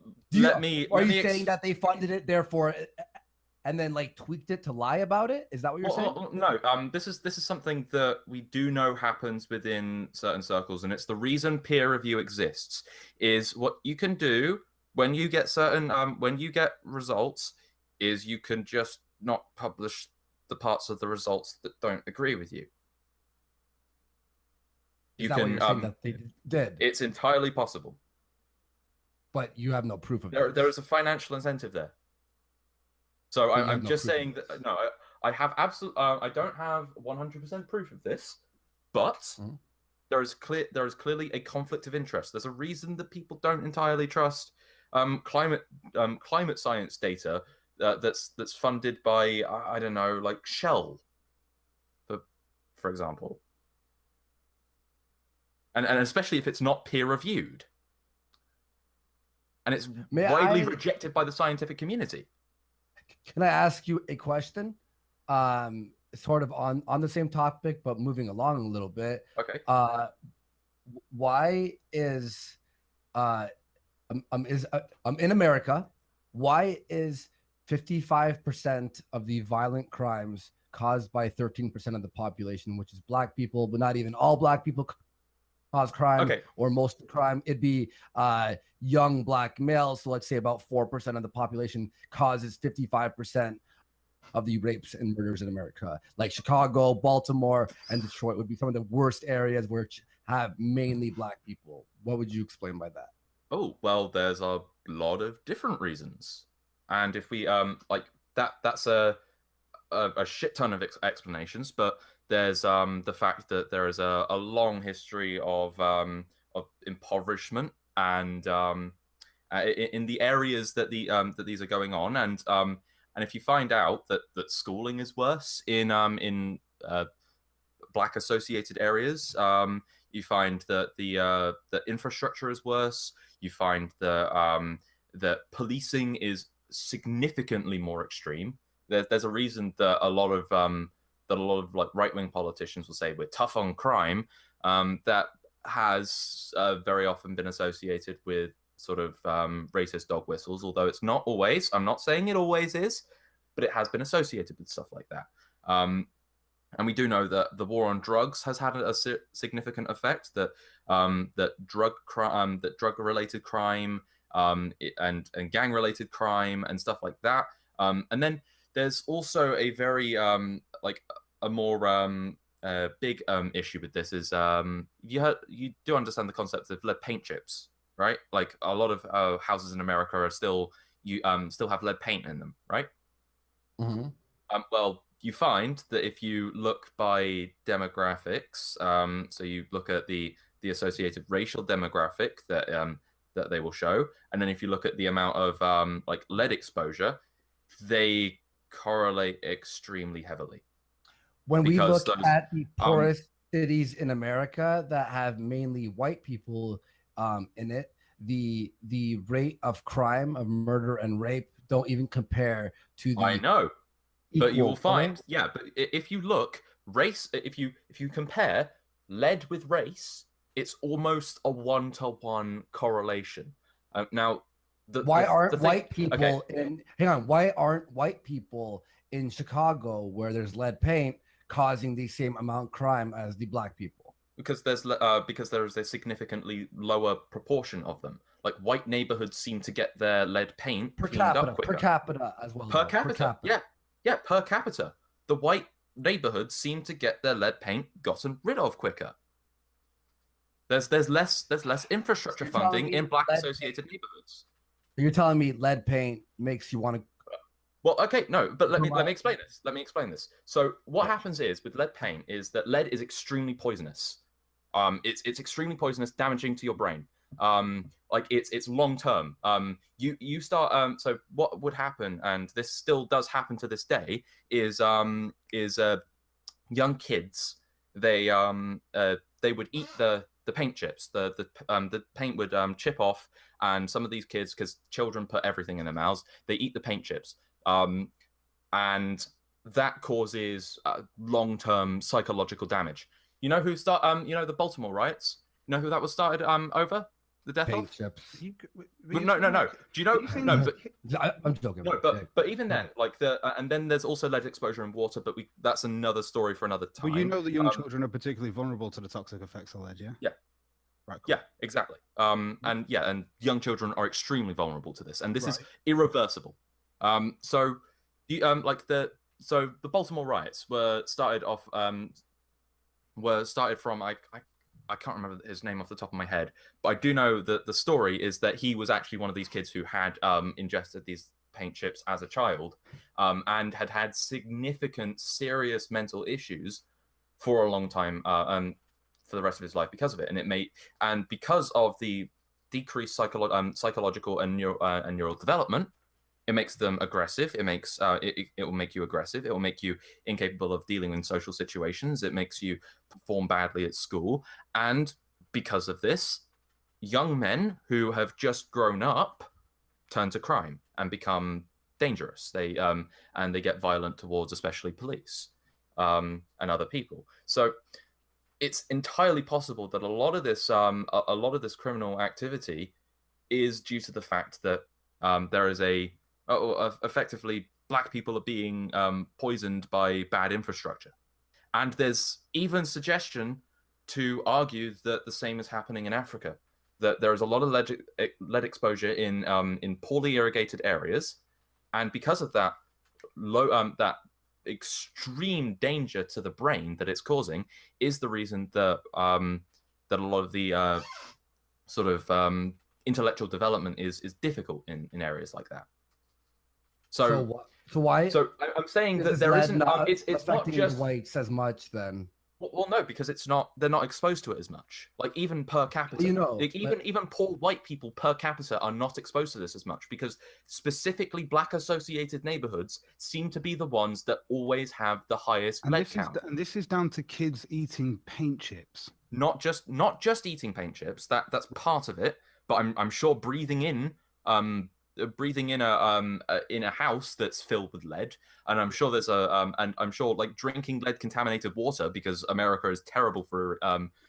are you saying that they funded it, therefore, and then like tweaked it to lie about it? Is that what you're saying? No. This is something that we do know happens within certain circles, and it's the reason peer review exists. Is what you can do when you get when you get results, is you can just not publish the parts of the results that don't agree with you. Is that what you're saying that they did? It's entirely possible. But you have no proof of it. There is a financial incentive there. So I'm just saying that no, I have I don't have 100% proof of this, but there is clearly a conflict of interest. There's a reason that people don't entirely trust climate science data that's funded by I don't know, like Shell, for example, and especially if it's not peer reviewed, and it's widely rejected by the scientific community. Can I ask you a question? Sort of on the same topic, but moving along a little bit. Okay. Why is I'm in America? Why is 55% of the violent crimes caused by 13% of the population, which is Black people, but not even all Black people cause crime, or most of the crime? It'd be young Black males. So let's say about 4% of the population causes 55% of the rapes and murders in America. Like Chicago, Baltimore, and Detroit would be some of the worst areas which have mainly Black people. What would you explain by that? Oh, well, there's a lot of different reasons. And if we like that's a shit ton of explanations, but there's the fact that there is a long history of impoverishment and in the areas that that these are going on, and if you find out that schooling is worse in Black associated areas, you find that the infrastructure is worse. You find that policing is significantly more extreme. There's a reason that a lot of like right-wing politicians will say we're tough on crime. That has very often been associated with sort of racist dog whistles, although it's not always. I'm not saying it always is, but it has been associated with stuff like that. And we do know that the war on drugs has had a significant effect. That drug-related crime and gang-related crime and stuff like that. And then there's also a very like a more big issue with this is you do understand the concept of lead paint chips, right? Like a lot of houses in America are still have lead paint in them, right? Mm-hmm. Well, you find that if you look by demographics, so you look at the associated racial demographic that that they will show, and then if you look at the amount of like lead exposure, they correlate extremely heavily. When we look at the poorest cities in America that have mainly white people in it, the rate of crime, of murder and rape don't even compare to the. I know. But you will find, right? yeah. But if you look race, if you compare lead with race, it's almost a 1-to-1 correlation. Now, why aren't thing, white people in? Hang on. Why aren't white people in Chicago, where there's lead paint, causing the same amount of crime as the Black people? Because there is a significantly lower proportion of them. Like white neighborhoods seem to get their lead paint cleaned up quicker. Per capita as well. Per capita. Yeah, per capita. The white neighborhoods seem to get their lead paint gotten rid of quicker. There's less infrastructure funding in Black associated neighborhoods. You're telling me lead paint makes you want to? Well, okay, no, but let me explain this. Let me explain this. So what happens is with lead paint is that lead is extremely poisonous. It's extremely poisonous, damaging to your brain. Like it's long term. You start. So what would happen, and this still does happen to this day, is young kids they would eat the paint chips. The paint would chip off, and some of these kids, because children put everything in their mouths, they eat the paint chips. And that causes long-term psychological damage. You know who the Baltimore riots? You know who that was started over? The death paint of? Chips. No. Do you know? No, but I'm joking. No, but even then, like and then there's also lead exposure in water, but that's another story for another time. Well, you know that young children are particularly vulnerable to the toxic effects of lead, yeah? Yeah. Right. Cool. Yeah, exactly. And young children are extremely vulnerable to this, and this is irreversible. So the Baltimore riots were started from I can't remember his name off the top of my head, but I do know that the story is that he was actually one of these kids who had ingested these paint chips as a child, and had significant, serious mental issues for a long time, for the rest of his life because of it. And because of the decreased psychological and neural development, It makes them aggressive. It makes it will make you aggressive. It will make you incapable of dealing in social situations. It makes you perform badly at school. And because of this, young men who have just grown up turn to crime and become dangerous. They get violent towards especially police and other people. So it's entirely possible that a lot of this criminal activity is due to the fact that there is effectively black people are being poisoned by bad infrastructure. And there's even suggestion to argue that the same is happening in Africa, that there is a lot of lead exposure in poorly irrigated areas, and because of that that extreme danger to the brain that it's causing is the reason that that a lot of the sort of intellectual development is difficult in areas like that. So why? So I'm saying that there isn't. It's not just whites as much then. Well, no, because they're not exposed to it as much. Like even per capita, even poor white people per capita are not exposed to this as much, because specifically black associated neighborhoods seem to be the ones that always have the highest lead count. And this is down to kids eating paint chips. Not just eating paint chips. That's part of it. But I'm sure breathing in a house that's filled with lead, and I'm sure there's and I'm sure like drinking lead contaminated water, because America is terrible for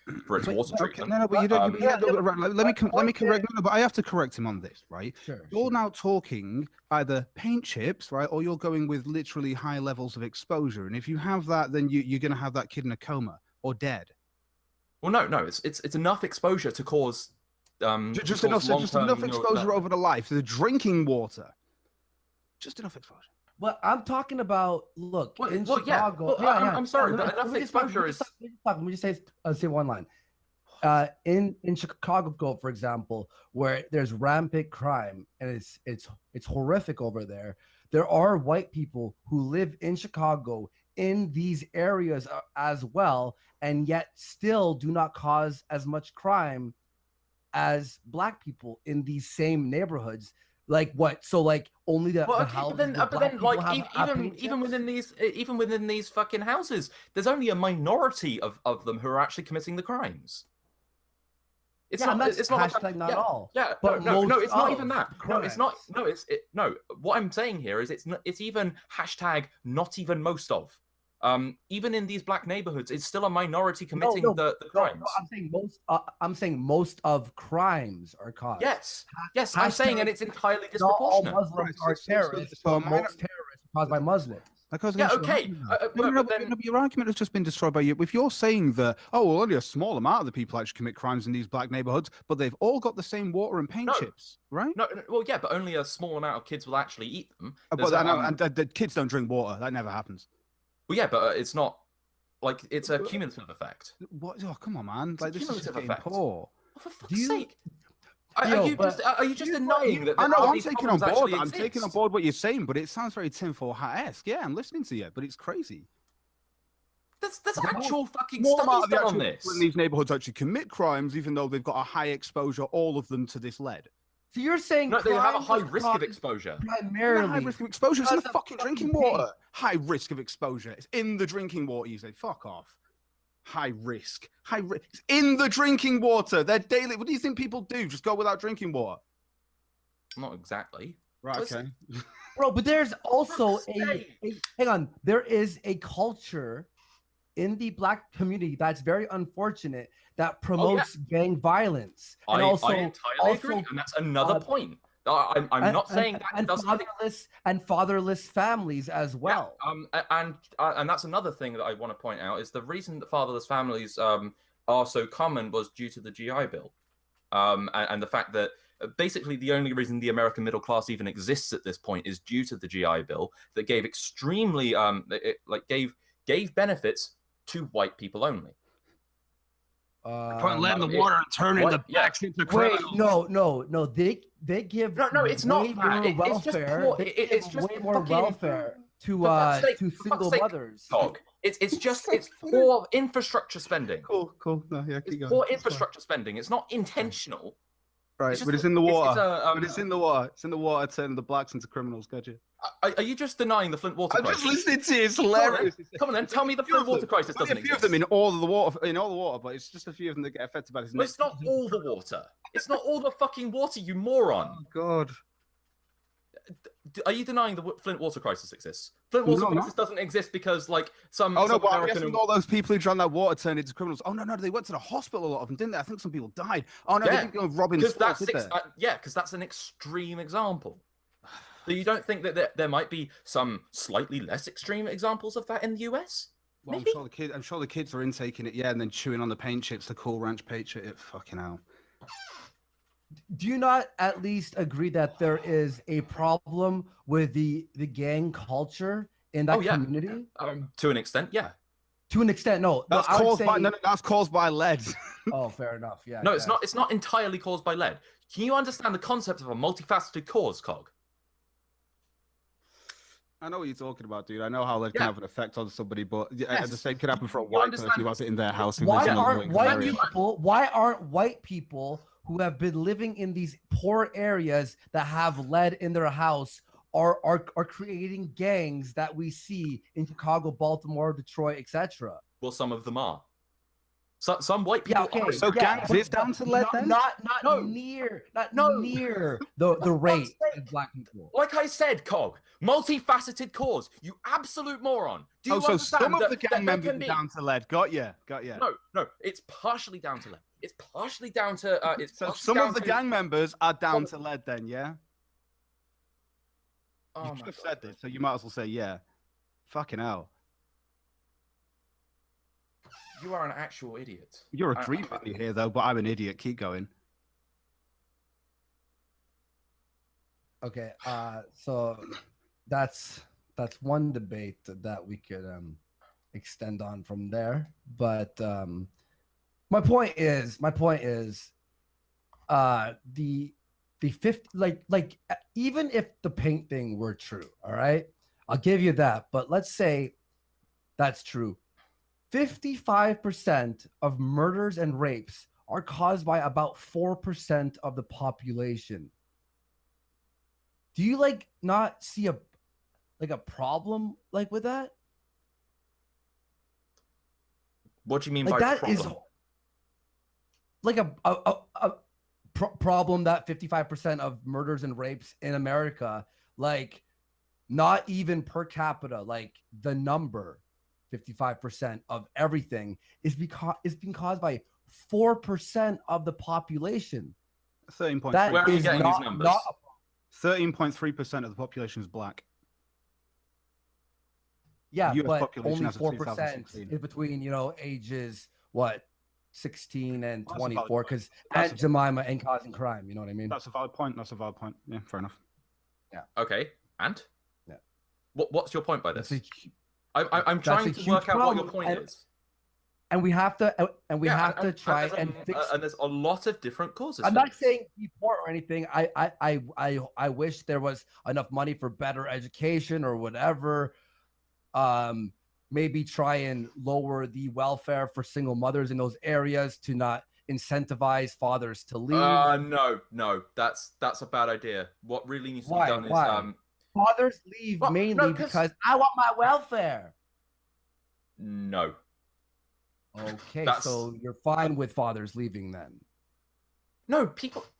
its water treatment. No, but you don't. Let me correct. No, but I have to correct him on this, right? Sure. You're now talking either paint chips, right, or you're going with literally high levels of exposure, and if you have that, then you're going to have that kid in a coma or dead. Well, no, it's enough exposure to cause. Just enough exposure over the life. The drinking water, just enough exposure. Well, I'm talking about in Chicago. Yeah. I'm sorry, but enough exposure is. Let me just say one line. In Chicago, for example, where there's rampant crime and it's horrific over there. There are white people who live in Chicago in these areas as well, and yet still do not cause as much crime as black people in these same neighborhoods. Like what? So like only the houses. But then like even within these fucking houses, there's only a minority of them who are actually committing the crimes. It's not hashtag not all. Yeah, but no, it's not even that. No, it's not. No, what I'm saying here is it's even hashtag not even most of. Even in these black neighborhoods, it's still a minority committing the crimes. No, I'm saying most of crimes are caused. Yes, I'm saying, and it's entirely disproportionate. All Muslims are terrorists, but most terrorists are caused by Muslims. Yeah, okay. But your argument has just been destroyed by you. If you're saying that, only a small amount of the people actually commit crimes in these black neighborhoods, but they've all got the same water and paint chips, right? No, well, yeah, but only a small amount of kids will actually eat them. And the kids don't drink water. That never happens. Well, yeah, but it's not like it's a cumulative effect. What? Oh, come on, man! It's like this is getting poor. Oh, for fuck's sake! Are you just denying that? I know. I'm taking on board. I'm taking on board what you're saying, but it sounds very tinfoil hat-esque. Yeah, I'm listening to you, but it's crazy. That's actual fucking studies done on this. When these neighborhoods actually commit crimes, even though they've got a high exposure, all of them, to this lead. So you're saying they have a high risk of exposure. Primarily, high risk of exposure. It's in the fucking drinking water. High risk of exposure. It's in the drinking water. You say, fuck off. High risk. It's in the drinking water. They're daily. What do you think people do? Just go without drinking water? Not exactly. Right. Okay. Bro, but there's also hang on. There is a culture in the black community that's very unfortunate that promotes gang violence. And I entirely agree, and that's another point. I'm not saying that fatherless families as well. Yeah, and that's another thing that I want to point out is the reason that fatherless families are so common was due to the GI Bill, and the fact that basically the only reason the American middle class even exists at this point is due to the GI Bill that gave extremely gave benefits to white people only. Put lead in the water and turning the blacks into criminals. No. They give it's not that. Welfare. It's just way more welfare to single mothers. Dog. It's poor infrastructure spending. Cool. No, yeah, it's poor infrastructure spending. It's not intentional. Right, just but it's in the water. a, But it's in the water. It's in the water, turning the blacks into criminals. Gotcha. Are you just denying the Flint water I'm crisis? just listening to you. It's Come on hilarious. then. Come on then. Tell me the Flint water crisis Only doesn't a few exist. of them in all the water, but it's just a few of them that get affected by this. Well, it's not all the water. It's not all the fucking water, you moron. Oh God. Are you denying the Flint water crisis exists? Flint water crisis doesn't exist because, like, some. Oh no, some but I'm American guessing all those people who drank that water turned into criminals. Oh no, they went to the hospital. A lot of them didn't they? I think some people died. Oh no, they didn't go robbing stores, did they? Yeah, because that's an extreme example. So you don't think that there might be some slightly less extreme examples of that in the US? Well, Maybe? I'm sure the kids are intaking it, yeah, and then chewing on the paint chips, the Cool Ranch paint chip. Fucking hell. Do you not at least agree that there is a problem with the gang culture in that community? To an extent, yeah. To an extent, no. That's caused by lead. Oh, fair enough. Yeah. No, it's not. It's not entirely caused by lead. Can you understand the concept of a multifaceted cause, Cog? I know what you're talking about, dude. I know how lead can have an effect on somebody, but the same could happen for a white person who has it in their house. Why aren't white people who have been living in these poor areas that have lead in their house are creating gangs that we see in Chicago, Baltimore, Detroit, etc.? Well, some of them are. So, some white people. Yeah, okay. So gangs is down to lead then? Not near the rate of black people. Like I said, Cog, multifaceted cause. You absolute moron. Do you so understand some of the that gang members can are be... down to lead. Got you. No, it's partially down to lead. It's partially down to. So some of the gang members are down to lead then, yeah? Oh you should have said this, so you might as well say yeah. Fucking hell. You are an actual idiot. You're a dream value here, though, but I'm an idiot. Keep going. Okay, so that's one debate that we could extend on from there. But my point is the 50, like even if the paint thing were true, all right, I'll give you that. But let's say that's true. 55% of murders and rapes are caused by about 4% of the population. Do you not see a problem with that? What do you mean by that problem? is like a problem that 55% of murders and rapes in America, not even per capita, the number 55% of everything is being caused by 4% of the population. 13.3. Where are you getting these numbers? 13.3% of the population is black. Yeah, US but population only 4% is between ages 16 and 24, because Aunt Jemima ain't causing crime. You know what I mean? That's a valid point. Yeah, fair enough. Yeah. Okay, and yeah, what's your point by this? I'm trying to work out what your point is. And we have to try and fix. And there's a lot of different causes. I'm not saying deport or anything. I wish there was enough money for better education or whatever. Maybe try and lower the welfare for single mothers in those areas to not incentivize fathers to leave. No, that's a bad idea. What really needs to be done is fathers leave mainly because I want my welfare. No. Okay, so you're fine with fathers leaving then? No,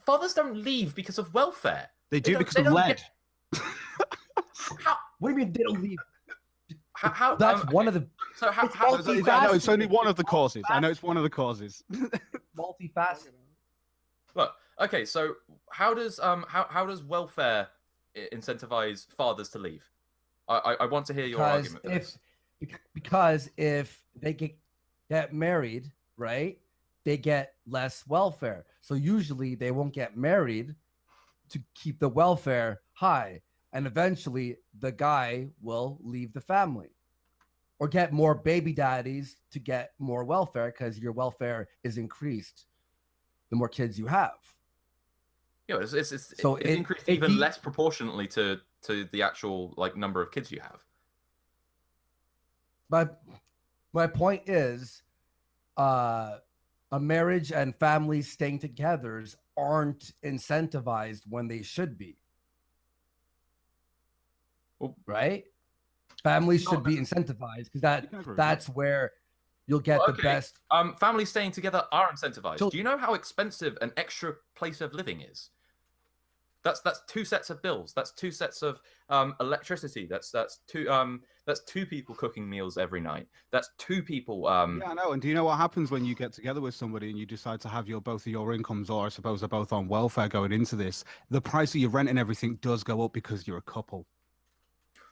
fathers don't leave because of welfare. They do because of lead. What do you mean they don't leave? How that's one of the. So how I know it's only one of the causes. I know it's one of the causes. Multifaceted. Look, okay, so how does welfare incentivize fathers to leave? I want to hear your argument for this. Because if they get married, right, they get less welfare. So usually they won't get married to keep the welfare high. And eventually the guy will leave the family or get more baby daddies to get more welfare, because your welfare is increased the more kids you have. Yeah, it's increased even less proportionately to the actual number of kids you have. But my point is, a marriage and families staying together aren't incentivized when they should be. Well, right? Families no, should be incentivized because You can agree with that's where you'll get the okay. best. Families staying together are incentivized. So- Do you know how expensive an extra place of living is? That's 2 sets of bills. That's 2 sets of electricity. That's 2 people cooking meals every night. That's 2 people. Yeah, I know. And do you know what happens when you get together with somebody and you decide to have both of your incomes, or I suppose they're both on welfare going into this? The price of your rent and everything does go up because you're a couple.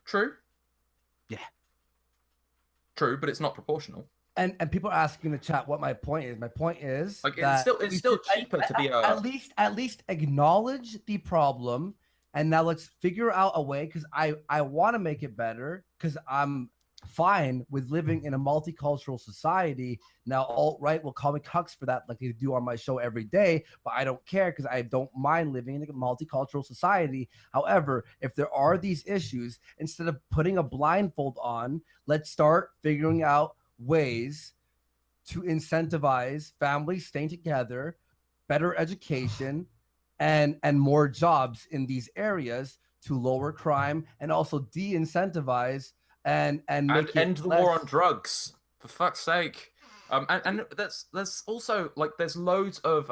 True. Yeah. True, but it's not proportional. And people are asking in the chat what my point is. My point is Like that it's still cheaper to be a. at least acknowledge the problem, and now let's figure out a way, because I want to make it better, because I'm fine with living in a multicultural society. Now alt-right will call me cucks for that, like they do on my show every day, but I don't care because I don't mind living in a multicultural society. However, if there are these issues, instead of putting a blindfold on, let's start figuring out ways to incentivize families staying together, better education, and more jobs in these areas to lower crime, and also de-incentivize and make end the less... war on drugs, for fuck's sake. And there's also like there's loads of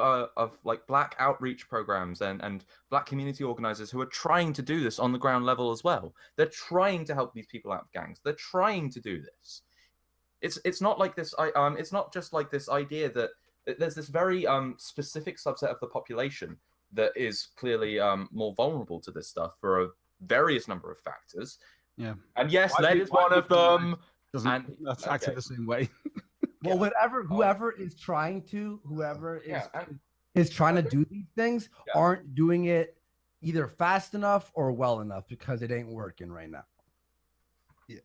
like black outreach programs and black community organizers who are trying to do this on the ground level as well. They're trying to help these people out of gangs. They're trying to do this. It's not like this. It's not just like this idea that there's this very specific subset of the population that is clearly more vulnerable to this stuff for a various number of factors. Yeah. And yes, lead is one of them. Doesn't that's acted the same way. Well, whoever is trying to do these things aren't doing it either fast enough or well enough, because it ain't working right now. Yeah.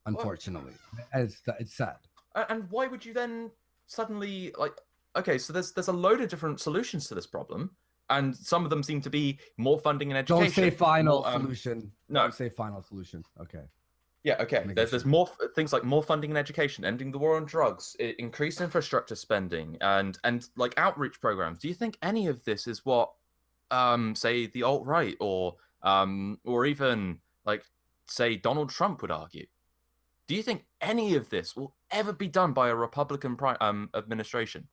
Unfortunately, it's sad. And why would you then suddenly like? Okay, so there's a load of different solutions to this problem, and some of them seem to be more funding and education. Don't say final solution. No. Don't say final solution. Okay. Yeah, okay. There's more things like more funding and education, ending the war on drugs, increased infrastructure spending, and like outreach programs. Do you think any of this is what, say, the alt-right or even like say Donald Trump would argue? Do you think any of this will ever be done by a Republican administration?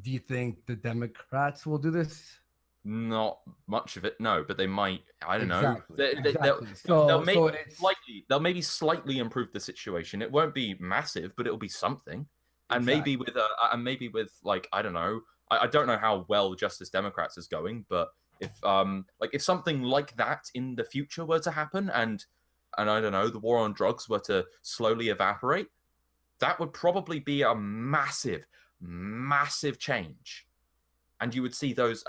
Do you think the Democrats will do this? Not much of it, no, but they might. I don't know. Exactly. They'll maybe slightly improve the situation. It won't be massive, but it'll be something. And maybe with like I don't know. I don't know how well Justice Democrats is going, but if something like that in the future were to happen, and I don't know, the war on drugs were to slowly evaporate, that would probably be a massive change. And you would see those,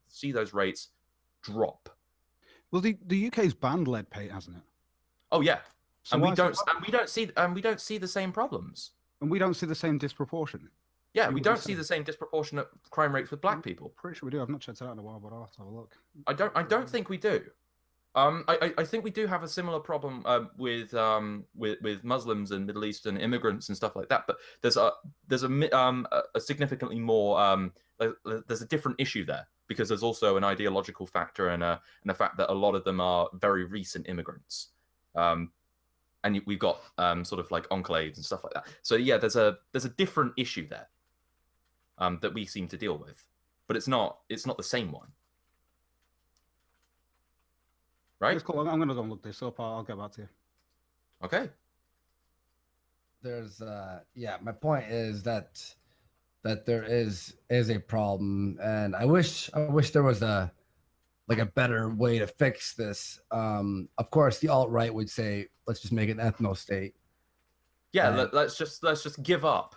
see those rates drop. Well, the UK's banned lead paint, hasn't it? Oh yeah, So and we why- don't see the same problems. And we don't see the same disproportion. Yeah, You we would don't say. see the same disproportionate crime rates with black people. Pretty sure we do. I've not checked it out in a while, but I'll have to have a look. I don't think we do. I think we do have a similar problem with Muslims and Middle Eastern immigrants and stuff like that. But there's a significantly more there's a different issue there, because there's also an ideological factor and the fact that a lot of them are very recent immigrants. And we've got sort of like enclaves and stuff like that. So yeah, there's a different issue there that we seem to deal with, but it's not the same one. Right? It's cool. I'm going to go and look this up. I'll get back to you. Okay. There's my point is that there is a problem, and I wish there was a better way to fix this. Of course, the alt-right would say, let's just make an ethno state. Yeah, let's just give up.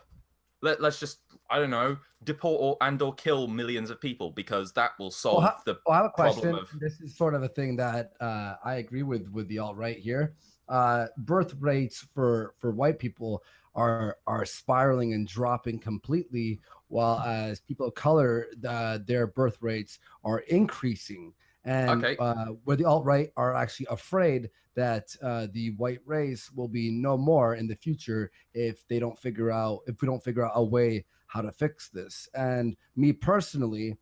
Let's just, I don't know, deport or kill millions of people, because that will solve I have a question. problem of. This is sort of a thing that I agree with the alt-right here. Birth rates for white people are spiraling and dropping completely, while as people of color, their birth rates are increasing. and Okay. where the alt-right are actually afraid that the white race will be no more in the future if we don't figure out a way how to fix this. And me personally,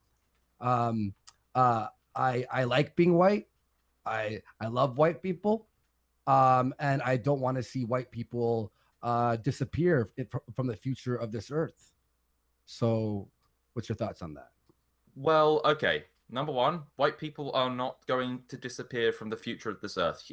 um, I like being white. I love white people, and I don't want to see white people disappear from the future of this earth. So, what's your thoughts on that? Well, okay. Number one, white people are not going to disappear from the future of this earth.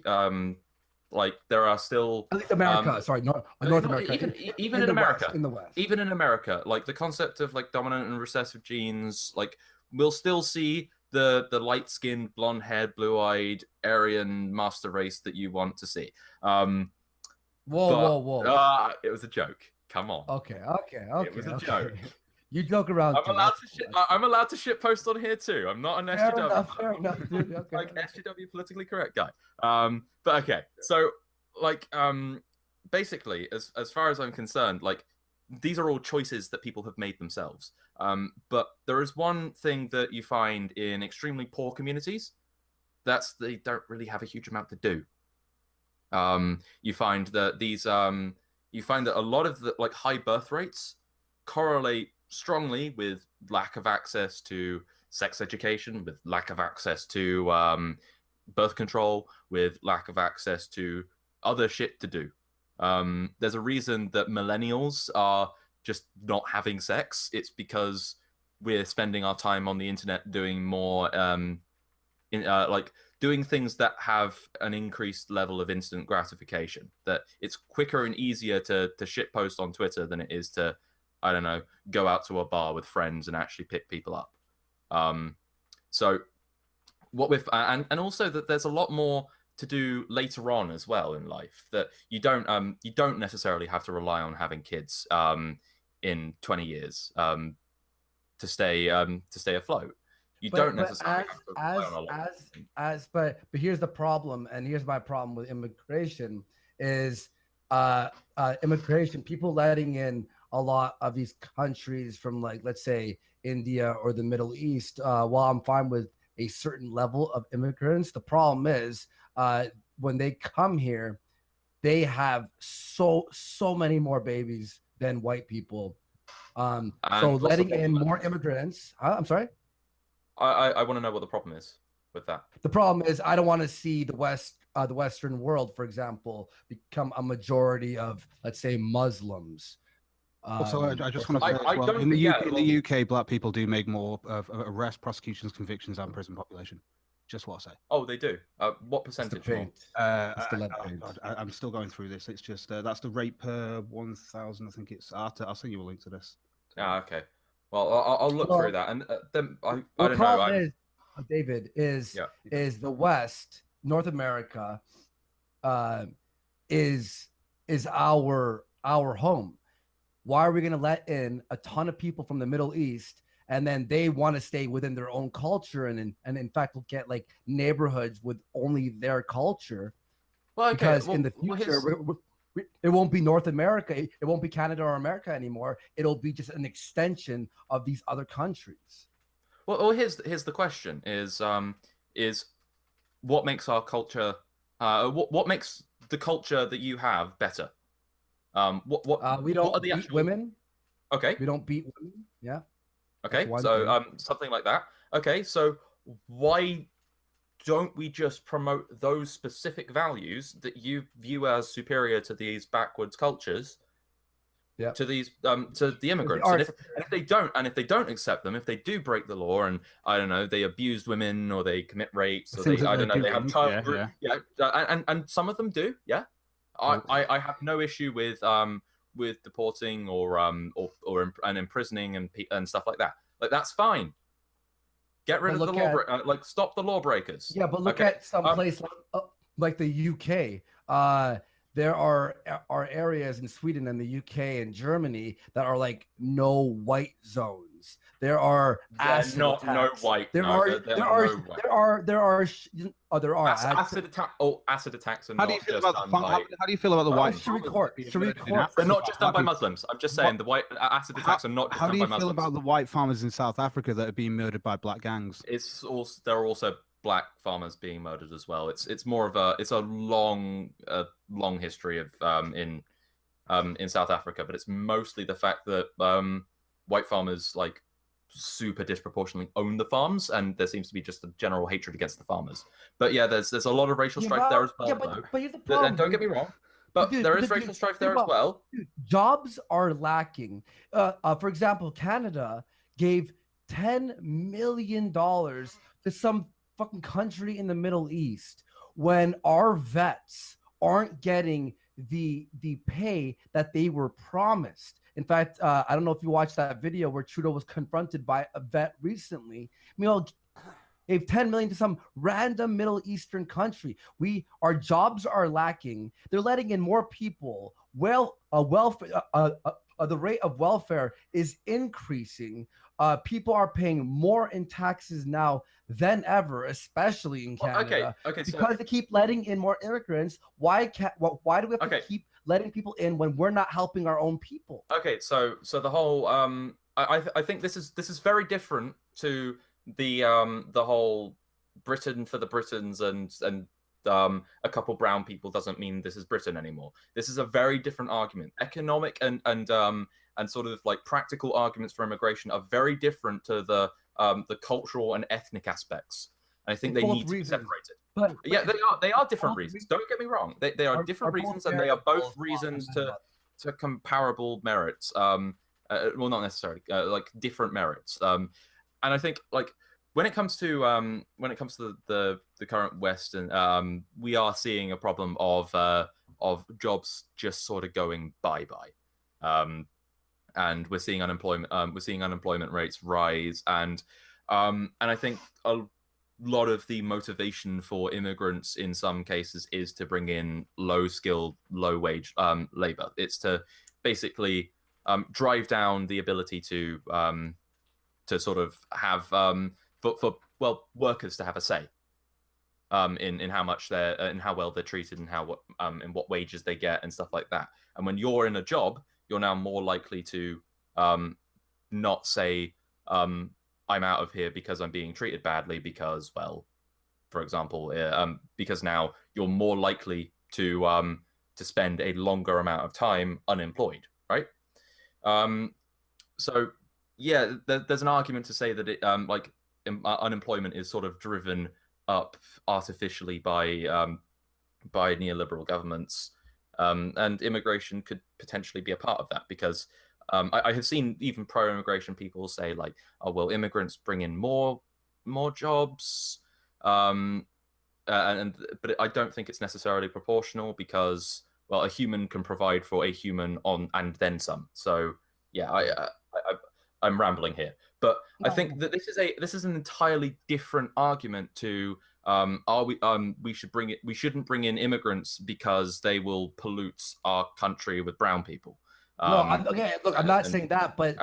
Like there are still At least America. Sorry, North America. Even in America, in the West. even in America, like the concept of like dominant and recessive genes, like we'll still see the light-skinned, blonde-haired, blue-eyed Aryan master race that you want to see. Whoa. It was a joke. Come on. Okay. It was a joke. You joke around. I'm allowed to shit post on here too. I'm not an SJW. Fair enough, dude. Okay. Like SJW politically correct guy. But okay. So like basically as far as I'm concerned, like these are all choices that people have made themselves. But there is one thing that you find in extremely poor communities, that's they don't really have a huge amount to do. You find that a lot of the like high birth rates correlate strongly with lack of access to sex education, with lack of access to birth control, with lack of access to other shit to do. There's a reason that millennials are just not having sex. It's because we're spending our time on the internet doing more like doing things that have an increased level of instant gratification. That it's quicker and easier to shitpost on Twitter than it is to, I don't know, go out to a bar with friends and actually pick people up. So what with and also that there's a lot more to do later on as well in life, that you don't necessarily have to rely on having kids in 20 years to stay afloat. You don't necessarily have to rely on a lot. But here's the problem, and here's my problem with immigration is immigration, people letting in a lot of these countries from, like, let's say India or the Middle East. While I'm fine with a certain level of immigrants, the problem is when they come here, they have so many more babies than white people. So letting in more immigrants. I'm sorry. I want to know what the problem is with that. The problem is I don't want to see the Western world, for example, become a majority of, let's say, Muslims. Also, I just want to say, in the UK, black people do make more of arrest, prosecutions, convictions, and prison population. Just what I say. Oh, they do. What percentage? I'm still going through this. It's just that's the rate per 1,000. I think it's. I'll send you a link to this. Okay. Well, I'll look through that, and then I don't know. David, is the West, North America, is our home. Why are we going to let in a ton of people from the Middle East, and then they want to stay within their own culture, and in fact we'll get like neighborhoods with only their culture? Well, okay, because in the future it won't be North America, it won't be Canada or America anymore. It'll be just an extension of these other countries. Well, here's the question: is what makes our culture? What makes the culture that you have better? We don't beat women. Okay. We don't beat women. Yeah. Okay. So something like that. Okay. So why don't we just promote those specific values that you view as superior to these backwards cultures? Yeah. To these to the immigrants, and if they don't accept them, if they do break the law, and I don't know, they abused women or they commit rapes, or they have child and some of them do, yeah. I have no issue with deporting or imprisoning and stuff like that. Like, that's fine. Get rid of the law, stop the lawbreakers. Yeah, but look at some place like the UK. There are areas in Sweden and the UK and Germany that are like no white zones. There are acid attacks. No white. There are acid attacks. Oh, acid attacks are not just done by. How do you feel about the white? Should we court? They're not just done by Muslims. I'm just saying the white acid attacks are not just done by Muslims. How do you feel about the white farmers in South Africa that are being murdered by black gangs? They're also black farmers being murdered as well. It's more of a long history of in South Africa, but it's mostly the fact that white farmers like super disproportionately own the farms, and there seems to be just a general hatred against the farmers. But yeah, there's a lot of racial strife there as well. Yeah, though. but here's the problem. Don't get me wrong, but there is racial strife there as well. Dude, jobs are lacking. For example, Canada gave $10 million to some fucking country in the Middle East when our vets aren't getting the pay that they were promised. In fact, I don't know if you watched that video where Trudeau was confronted by a vet recently. Meanwhile, gave 10 million to some random Middle Eastern country. Our jobs are lacking. They're letting in more people. The rate of welfare is increasing. People are paying more in taxes now than ever, especially in Canada. Okay. Because they keep letting in more immigrants. Why do we have to keep letting people in when we're not helping our own people? Okay, so the whole I think this is very different to the whole Britain for the Britons and a couple brown people doesn't mean this is Britain anymore. This is a very different argument. Economic and sort of like practical arguments for immigration are very different to the cultural and ethnic aspects. And I think they need to be separated. But they are different reasons. Don't get me wrong. They are different reasons, and they are both reasons to comparable merits. Well, not necessarily like different merits. And I think like when it comes to the current West, and we are seeing a problem of jobs just sort of going bye-bye. And we're seeing unemployment rates rise, and I think a lot of the motivation for immigrants in some cases is to bring in low-skilled, low-wage labor. It's to basically drive down the ability to sort of have for workers to have a say in how much in how well they're treated and in what wages they get and stuff like that. And when you're in a job, you're now more likely to not say I'm out of here because I'm being treated badly because, well, for example, because now you're more likely to spend a longer amount of time unemployed, right? So yeah, there's an argument to say that unemployment is sort of driven up artificially by neoliberal governments, and immigration could potentially be a part of that because I have seen even pro-immigration people say like, oh well, immigrants bring in more jobs, but I don't think it's necessarily proportional because, well, a human can provide for a human and then some. So yeah, I'm rambling here, but I think that this is an entirely different argument to we shouldn't bring in immigrants because they will pollute our country with brown people. Look, I'm not saying that, but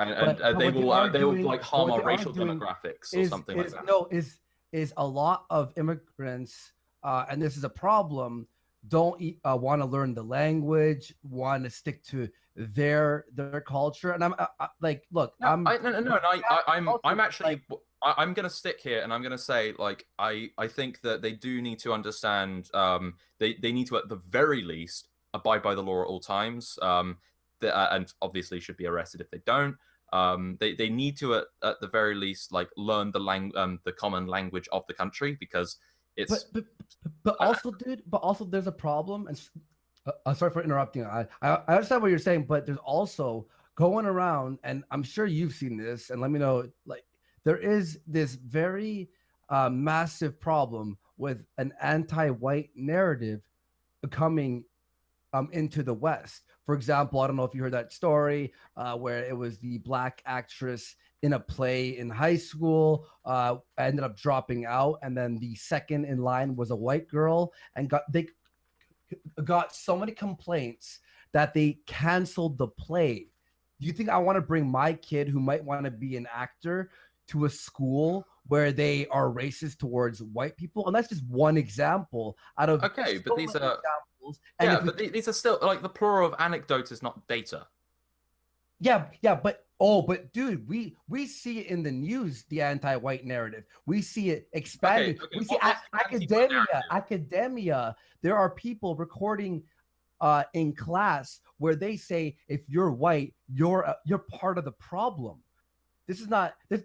they will like harm our racial demographics or something like that. No, is a lot of immigrants, and this is a problem, don't want to learn the language, want to stick to their culture, and I'm gonna stick here, and I'm gonna say like I think that they do need to understand. They need to at the very least abide by the law at all times. And obviously should be arrested if they don't. They need to at the very least like learn the common language of the country because it's. But also there's a problem, and sorry for interrupting. I understand what you're saying, but there's also going around, and I'm sure you've seen this, and let me know. Like there is this very massive problem with an anti-white narrative coming into the West. For example, I don't know if you heard that story where it was the black actress in a play in high school, ended up dropping out, and then the second in line was a white girl, and they got so many complaints that they canceled the play. Do you think I want to bring my kid who might want to be an actor to a school where they are racist towards white people? And that's just one example out of but these are examples. And these are still like the plural of anecdote is not data. Yeah, but dude, we see it in the news, the anti-white narrative. We see it expanding. Okay, We see what is the anti-white narrative? academia. There are people recording in class where they say if you're white, you're part of the problem. This is not this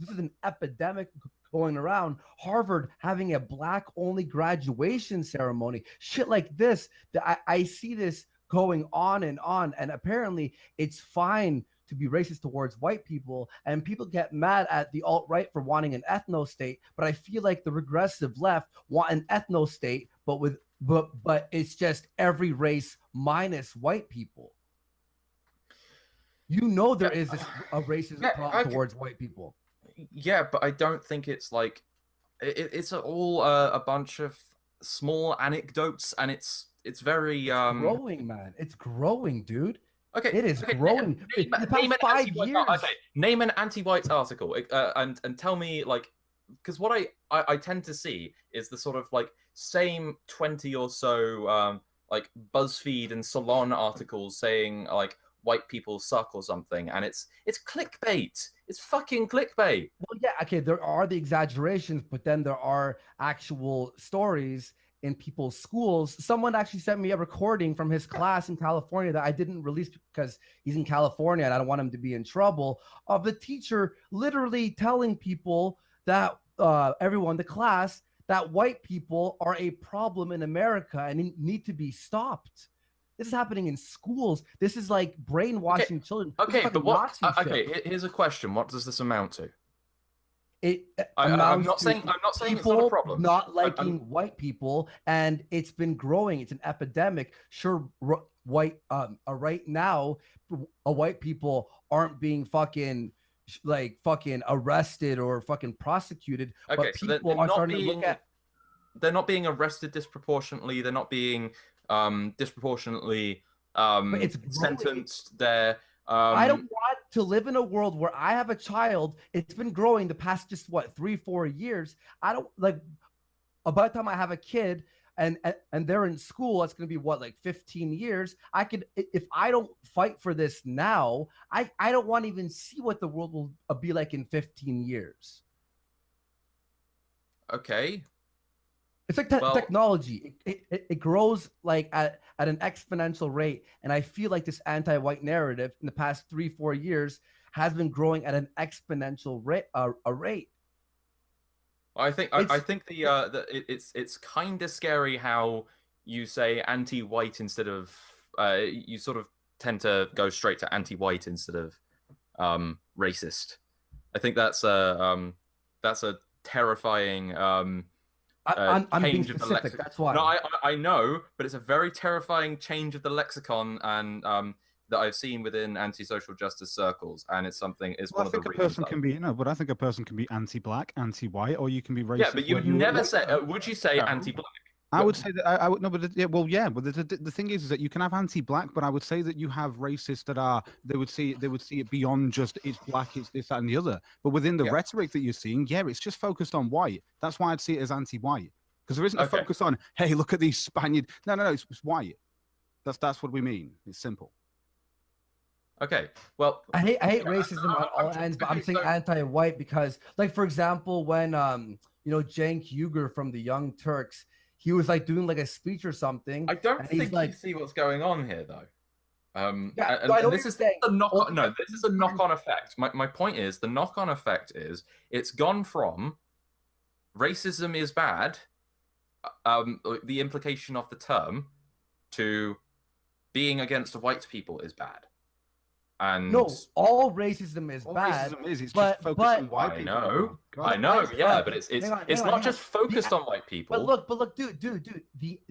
is an epidemic going around. Harvard having a black only graduation ceremony, shit like this. I see this going on, and apparently it's fine to be racist towards white people, and people get mad at the alt-right for wanting an ethno state, but I feel like the regressive left want an ethno state, but it's just every race minus white people. You know there is a racism problem towards white people. Yeah, but I don't think it's like it's all a bunch of small anecdotes, and it's very growing, man. It's growing, dude. Okay, it is growing. Name the past 5 years. Okay, name an anti-white article, and tell me, like, because what I tend to see is the sort of like same 20 or so like BuzzFeed and Salon articles saying like white people suck or something, and it's clickbait. It's fucking clickbait. Well, yeah, okay, there are the exaggerations, but then there are actual stories in people's schools. Someone actually sent me a recording from his class in California that I didn't release because he's in California and I don't want him to be in trouble, of the teacher literally telling people that everyone, the class, that white people are a problem in America and need to be stopped. This is happening in schools. This is like brainwashing children. Okay, but what? Okay, here's a question. What does this amount to? I'm not saying it's not a problem. Not liking white people, and it's been growing. It's an epidemic. Sure, right now, white people aren't being fucking arrested or fucking prosecuted. Okay, but people are starting to look at. They're not being arrested disproportionately. They're not being disproportionately sentenced there. I don't want to live in a world where I have a child. It's been growing the past just 3-4 years. I don't like by the time I have a kid and they're in school, it's going to be 15 years. I could, if I don't fight for this now, I don't want to even see what the world will be like in 15 years. Okay. It's like technology. It grows like at an exponential rate. And I feel like this anti-white narrative in the past 3-4 years has been growing at an exponential rate. I think it's kind of scary how you say anti-white instead of you sort of tend to go straight to anti-white instead of racist. I think that's a terrifying I'm being specific. That's why. No, I know, but it's a very terrifying change of the lexicon, and that I've seen within anti-social justice circles, and it's something. I think a person can be I think a person can be anti-black, anti-white, or you can be racist. Yeah, but you've never said. Would you say anti-black? I would say that I would no, but the thing is that you can have anti-black, but I would say that you have racists that they would see it beyond just it's black, it's this, that, and the other. But within the rhetoric that you're seeing, it's just focused on white. That's why I'd see it as anti-white, because there isn't a focus on, hey, look at these Spaniard. No, it's white. That's what we mean. It's simple. Okay, well, I hate racism on all ends, but I'm saying anti-white because, like, for example, when Cenk Uygur from the Young Turks, he was doing a speech or something. I don't think you see what's going on here, though. This is a knock-on. No, this is a knock-on effect. My point is, the knock-on effect is it's gone from racism is bad, the implication of the term, to being against white people is bad. And no, all racism is bad. Racism is, it's just focused on white people. I know, yeah, but it's not just focused on white people. But look, dude, the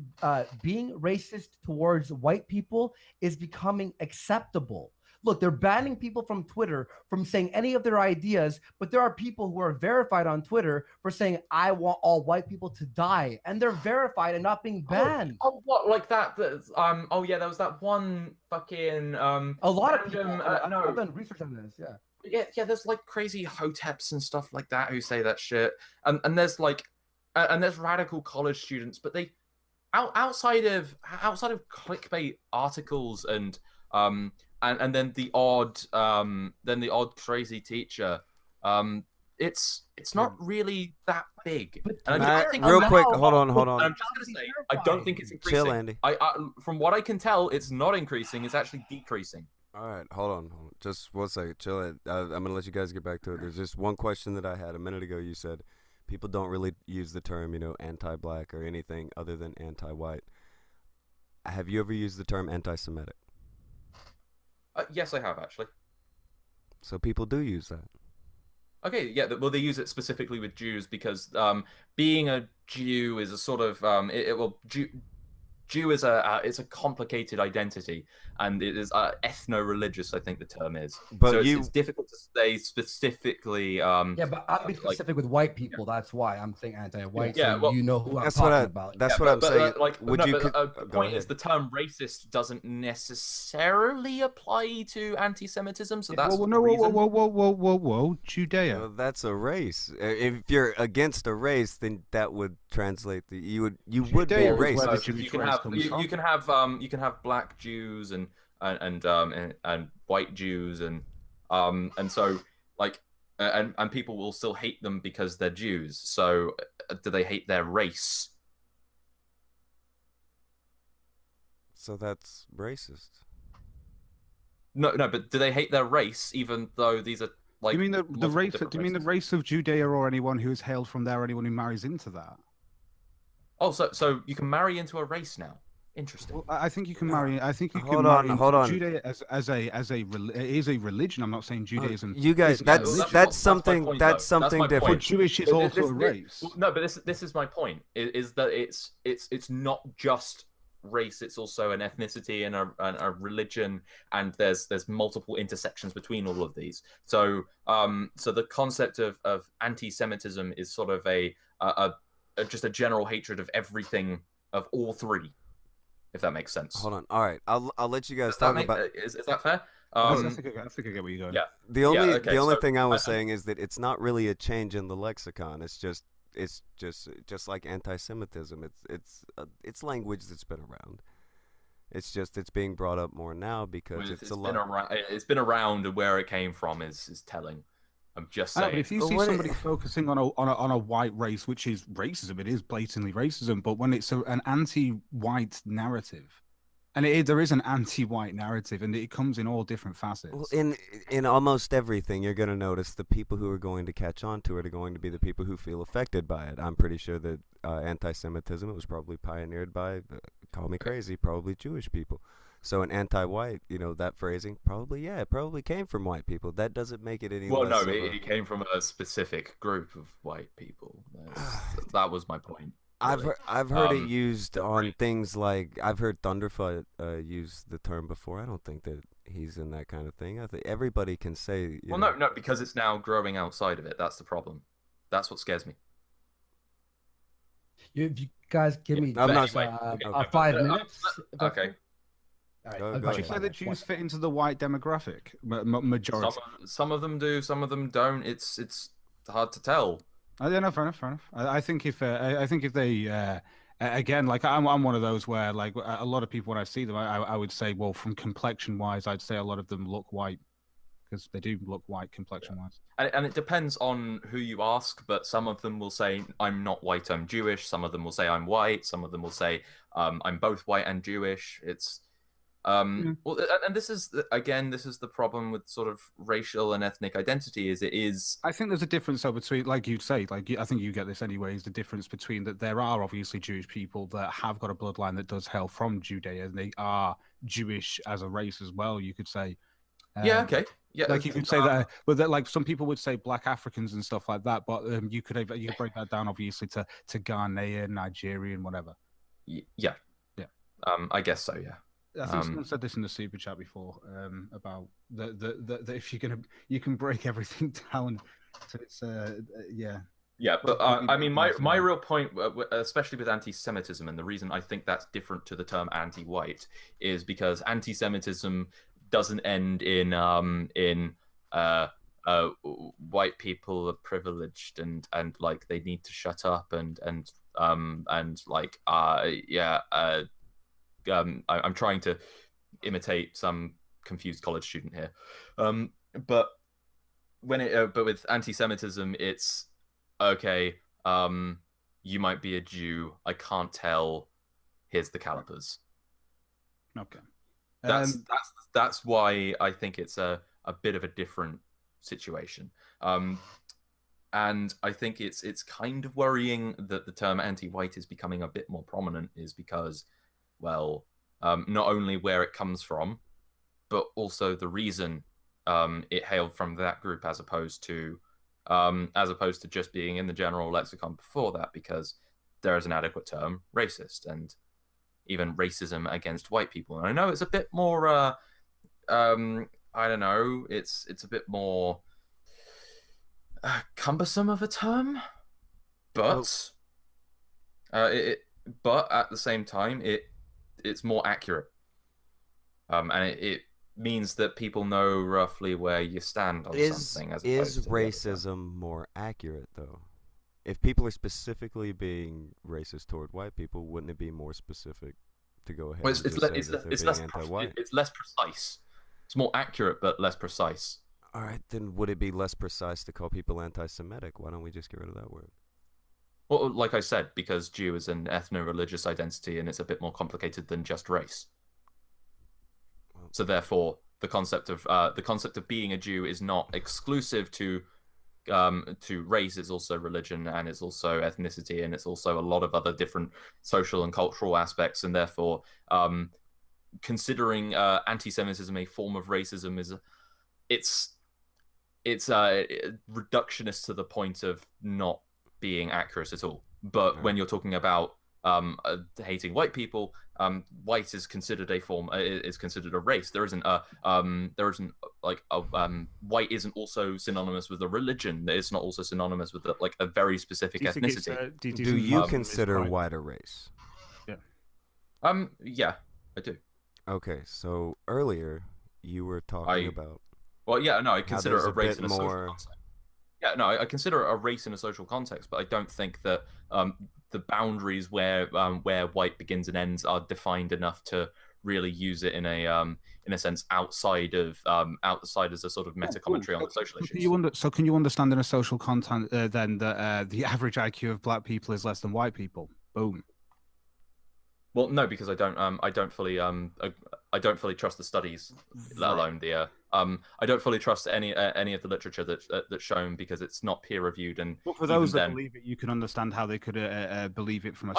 being racist towards white people is becoming acceptable. Look, they're banning people from Twitter from saying any of their ideas, but there are people who are verified on Twitter for saying, I want all white people to die. And they're verified and not being banned. Oh what? Like that? Oh, yeah, there was that one fucking... a lot of people have done research on this, yeah. Yeah, there's crazy hoteps and stuff like that who say that shit. And there's and there's radical college students, but they... Outside of clickbait articles and And then the odd crazy teacher. It's not really that big. And I think real quick, now- hold on. And I'm just gonna say, I don't think it's increasing. Chill, Andy. From what I can tell, it's not increasing. It's actually decreasing. All right, hold on. Just 1 second. Chill. I'm gonna let you guys get back to it. There's just one question that I had a minute ago. You said people don't really use the term, anti-black or anything other than anti-white. Have you ever used the term anti-Semitic? Yes, I have actually. So people do use that. Okay, yeah. Well, they use it specifically with Jews because being a Jew is a sort of Jew is it's a complicated identity, and it is ethno-religious. I think the term is. But so it's difficult to say specifically. Yeah, but I'm being specific with white people. That's why I'm saying anti-white. Yeah, so well, you know who I'm that's talking what about. That's what I'm saying. The point is ahead. the term racist doesn't necessarily apply to anti-Semitism. So that's whoa, the reason. whoa, Judea. Well, that's a race. If you're against a race, then that would translate you would be Judea a was where racist. the Jewish race comes from. You can have black Jews and white Jews and so like and people will still hate them because they're Jews. So do they hate their race? So that's racist. No, but do they hate their race even though these are like? You mean the multiple race? Do different you mean the races? race of Judea or anyone who is hailed from there, or anyone who marries into that? Oh, so you can marry into a race now. Interesting. Well, I think you can marry. I think you can Hold marry on, into hold on. Judea it is a religion. I'm not saying Judaism. You guys, isn't that's a religion. something. point, That's though. That's something my But different. point. Jewish is also a race. No, but this is my point. Is that it's not just race. It's also an ethnicity and a religion, and there's multiple intersections between all of these. So so the concept of anti-Semitism is sort of just a general hatred of everything, of all three, if that makes sense. Hold on. All right, I'll let you guys Does that talk make- about. is that fair? I think I get where you're going. Yeah. The only okay, the only so thing I was saying is that it's not really a change in the lexicon. It's just like anti-Semitism. It's language that's been around. It's being brought up more now because it's been around, and where it came from is telling. I'm just I know, saying. but if you see somebody focusing on a white race, which is racism, it is blatantly racism. But when it's an anti-white narrative, and there is an anti-white narrative, and it comes in all different facets. Well, in almost everything, you're going to notice the people who are going to catch on to it are going to be the people who feel affected by it. I'm pretty sure that anti-Semitism, it was probably pioneered by, call me crazy, probably Jewish people. So an anti-white, that phrasing, it probably came from white people. That doesn't make it any less. No, it came from a specific group of white people. That was my point. Really. I've heard it used on things like, I've heard Thunderfoot use the term before. I don't think that he's in that kind of thing. I think everybody can say. No, because it's now growing outside of it. That's the problem. That's what scares me. If you guys give me I'm not- 5 minutes. Okay. All right, Go Would you say the Jews fit into the white demographic majority? Some of them do, some of them don't. It's hard to tell. I don't know. Fair enough. I think if they again, like I'm one of those where like a lot of people when I see them, I would say, well, from complexion wise, I'd say a lot of them look white because they do look white complexion wise. And it depends on who you ask, but some of them will say I'm not white, I'm Jewish. Some of them will say I'm white. Some of them will say I'm both white and Jewish. It's well, and this is the problem with sort of racial and ethnic identity. I think there's a difference though between, like you'd say, like I think you get this anyway, is the difference between that there are obviously Jewish people that have got a bloodline that does hail from Judea, and they are Jewish as a race as well. You could say, yeah, okay, yeah, like you could say that, but that, like some people would say Black Africans and stuff like that, but you could break that down obviously to Ghanaian, Nigerian, whatever. Yeah. I guess so. Yeah. I think someone said this in the super chat before about the if you can break everything down. So it's yeah. Yeah, but I mean, my real point, especially with anti-Semitism, and the reason I think that's different to the term anti-white, is because anti-Semitism doesn't end in white people are privileged and like they need to shut up and like I'm trying to imitate some confused college student here. But with anti-Semitism, it's okay. You might be a Jew. I can't tell. Here's the calipers. Okay. That's why I think it's a bit of a different situation. And I think it's kind of worrying that the term anti-white is becoming a bit more prominent, is because, well, not only where it comes from, but also the reason it hailed from that group, as opposed to just being in the general lexicon before that, because there is an adequate term, racist, and even racism against white people. And I know it's a bit more, I don't know, it's a bit more cumbersome of a term, but but at the same time, it's more accurate, and it means that people know roughly where you stand on something. As is racism more accurate, though? If people are specifically being racist toward white people, wouldn't it be more specific to go ahead? Well, and just say that they're being anti-white? it's less precise. It's more accurate, but less precise. All right, then would it be less precise to call people anti-Semitic? Why don't we just get rid of that word? Well, like I said, because Jew is an ethno-religious identity, and it's a bit more complicated than just race. So therefore, the concept of being a Jew is not exclusive to race. It's also religion, and it's also ethnicity, and it's also a lot of other different social and cultural aspects. And therefore, considering anti-Semitism a form of racism it's reductionist to the point of not being accurate at all. But when you're talking about hating white people, white is considered a form, is considered a race. There isn't white isn't also synonymous with a religion. It's not also synonymous with a very specific ethnicity. Do you consider white a race? Yeah. Yeah, I do. Okay, so earlier you were talking about. Well, yeah, no, I consider there's a a race bit in a social more- context. Yeah, no, I consider a race in a social context, but I don't think that the boundaries where white begins and ends are defined enough to really use it in a sense outside as a sort of meta commentary on the social issues. Can you understand in a social content then that the average IQ of black people is less than white people? Boom. Well, no, because I don't fully trust the studies, let alone the I don't fully trust any of the literature that's shown, because it's not peer reviewed. And But for those that believe it, you can understand how they could believe it from a.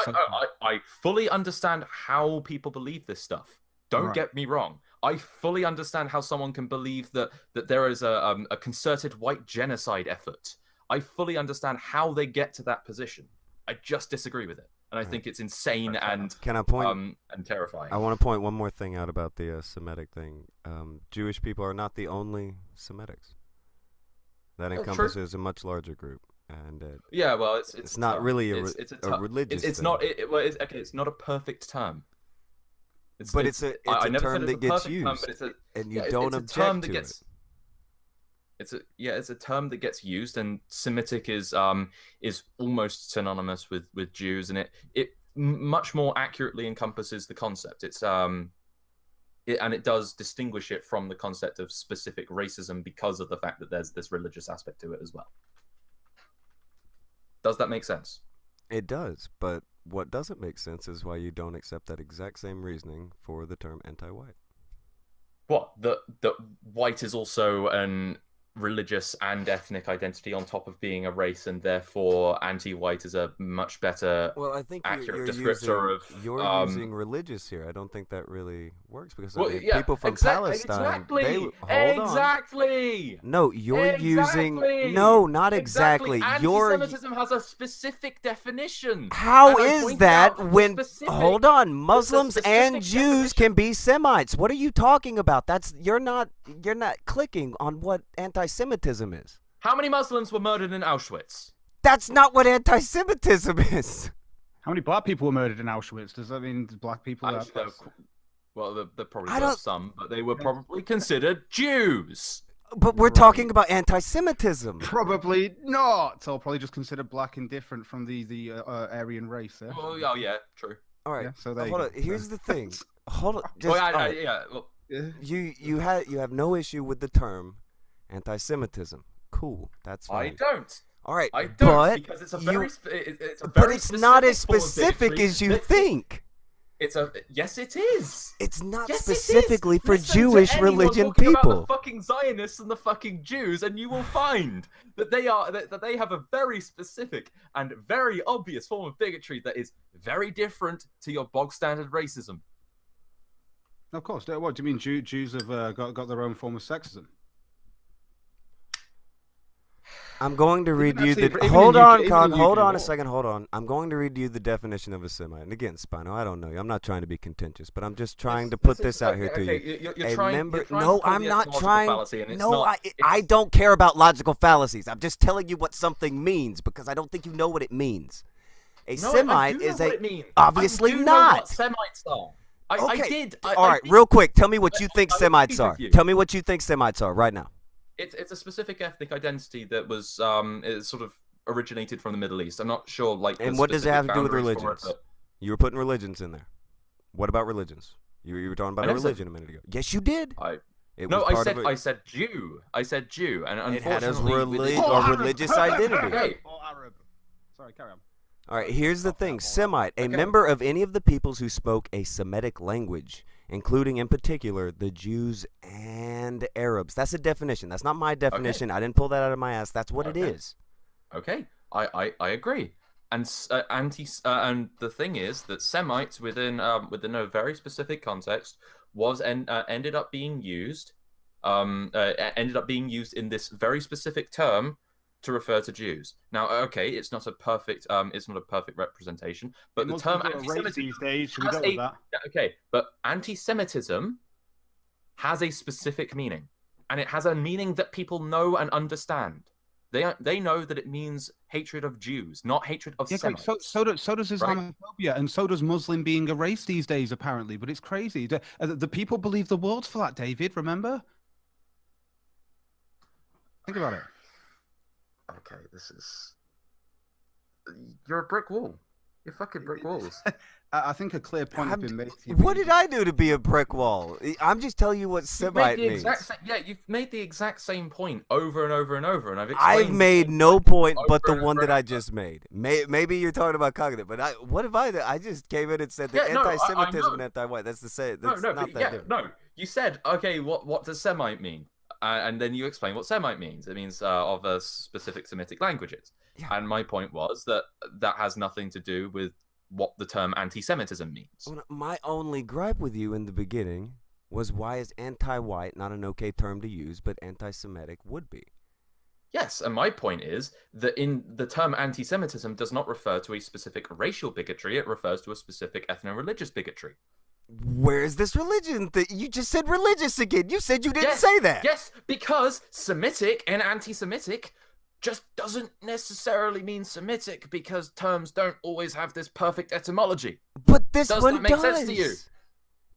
I fully understand how people believe this stuff. Don't get me wrong. I fully understand how someone can believe that there is a concerted white genocide effort. I fully understand how they get to that position. I just disagree with it. And I think it's insane and Can I point and terrifying. I want to point one more thing out about the Semitic thing. Jewish people are not the only Semitics. That encompasses a much larger group, and yeah, well, it's not really a religious. It's thing. not. It's not a perfect term. It's a term that gets used, and you don't object to it. It's a term that gets used, and Semitic is almost synonymous with Jews, and it much more accurately encompasses the concept. And it does distinguish it from the concept of specific racism because of the fact that there's this religious aspect to it as well. Does that make sense? It does, but what doesn't make sense is why you don't accept that exact same reasoning for the term anti-white. What? The white is also an religious and ethnic identity on top of being a race, and therefore anti-white is a much better accurate descriptor of you're using religious here. I don't think that really works, because people from Palestine No, you're using not exactly. Anti-Semitism has a specific definition. How is that when hold on, Muslims and Jews can be Semites? What are you talking about? You're not clicking on what anti-Semitism is. How many Muslims were murdered in Auschwitz? That's not what anti-Semitism is. How many black people were murdered in Auschwitz? Does that mean black people? Well, there probably were some, but they were probably considered Jews. But we're talking about anti-Semitism. Probably not. I'll probably just consider black indifferent from the Aryan race. Oh yeah, true. All right. Yeah, so there hold on. Here's the thing. Hold on. you have no issue with the term anti-Semitism. Cool, that's I fine. don't. All right, I don't but because it's a you- very it's a but very it's not as form of specific bigotry as you that- think. Yes, it is. It's not Yes, it is. specifically for Listen to Jewish anyone religion talking about people. the fucking Zionists and the fucking Jews, and you will find that they have a very specific and very obvious form of bigotry that is very different to your bog standard racism. Of course. What do you mean? Jews have got their own form of sexism? I'm going to read you actually- the. even in Hold UK on, even Cog. in Hold UK on a law. second. Hold on. I'm going to read you the definition of a Semite. And again, Spino, I don't know you. I'm not trying to be contentious, but I'm just trying to put this out here to you. You're A trying, member. you're trying No, to call I'm the not etymological trying. fallacy, and it's No, not, I it's- don't care about logical fallacies. I'm just telling you what something means because I don't think you know what it means. A No, I Semite do know is what a. it means. Obviously I do know not. what Semites are. I Okay. did. All right, did. real quick. Tell me what you think I will Semites agree are. with you. Tell me what you think Semites are right now. It's a specific ethnic identity that was it sort of originated from the Middle East. I'm not sure like. And the what does it have to do with specific boundaries for it, religions? but- You were putting religions in there. What about religions? You were talking about I a never said- religion a minute ago. Yes, you did. It No, was I part said of it. I said Jew. I said Jew, and It had a unfortunately, within- religious identity. Okay. Or Arab. Sorry, carry on. All right, here's the thing. Okay. Semite, a Okay. member of any of the peoples who spoke a Semitic language, including in particular the Jews and Arabs. That's a definition. That's not my definition. I didn't pull that out of my ass. That's what it Okay. is. Okay, I agree. And and the thing is that Semites within a very specific context ended up being used in this very specific term to refer to Jews. Now, okay, it's not a perfect representation, but the Most term people are racist anti-Semitism these days. Should we has go with that? Yeah, okay, but anti-Semitism has a specific meaning, and it has a meaning that people know and understand. They know that it means hatred of Jews, not hatred of Yeah, Semites. great. So does Islamophobia, and so does Muslim being a race these days, apparently. But it's crazy. The people believe the world's flat, David. Remember? Think about it. Okay, this is. You're a brick wall. You're fucking brick walls. I think a clear point has been made. to you. What did I do to be a brick wall? I'm just telling you what Semite means. You've made the exact same point over and over and over, and I've I've explained. made no point but the over and one over that I and over. just made. Maybe you're talking about cognitive, but what have I done? I just came in and said that Yeah, no, I anti-Semitism know. and anti-white. That's the same. No, That's no, not but that yeah, different. no. You said, okay, what does Semite mean? And then you explain what Semite means. It means of specific Semitic languages. Yeah. And my point was that has nothing to do with what the term anti-Semitism means. Well, my only gripe with you in the beginning was why is anti-white not an okay term to use, but anti-Semitic would be. Yes, and my point is that in the term anti-Semitism does not refer to a specific racial bigotry, it refers to a specific ethno-religious bigotry. Where's this religion? You just said religious again. You said you didn't Yes, say that. Yes, because Semitic and anti-Semitic just doesn't necessarily mean Semitic because terms don't always have this perfect etymology. But this Does one that make does. sense to you?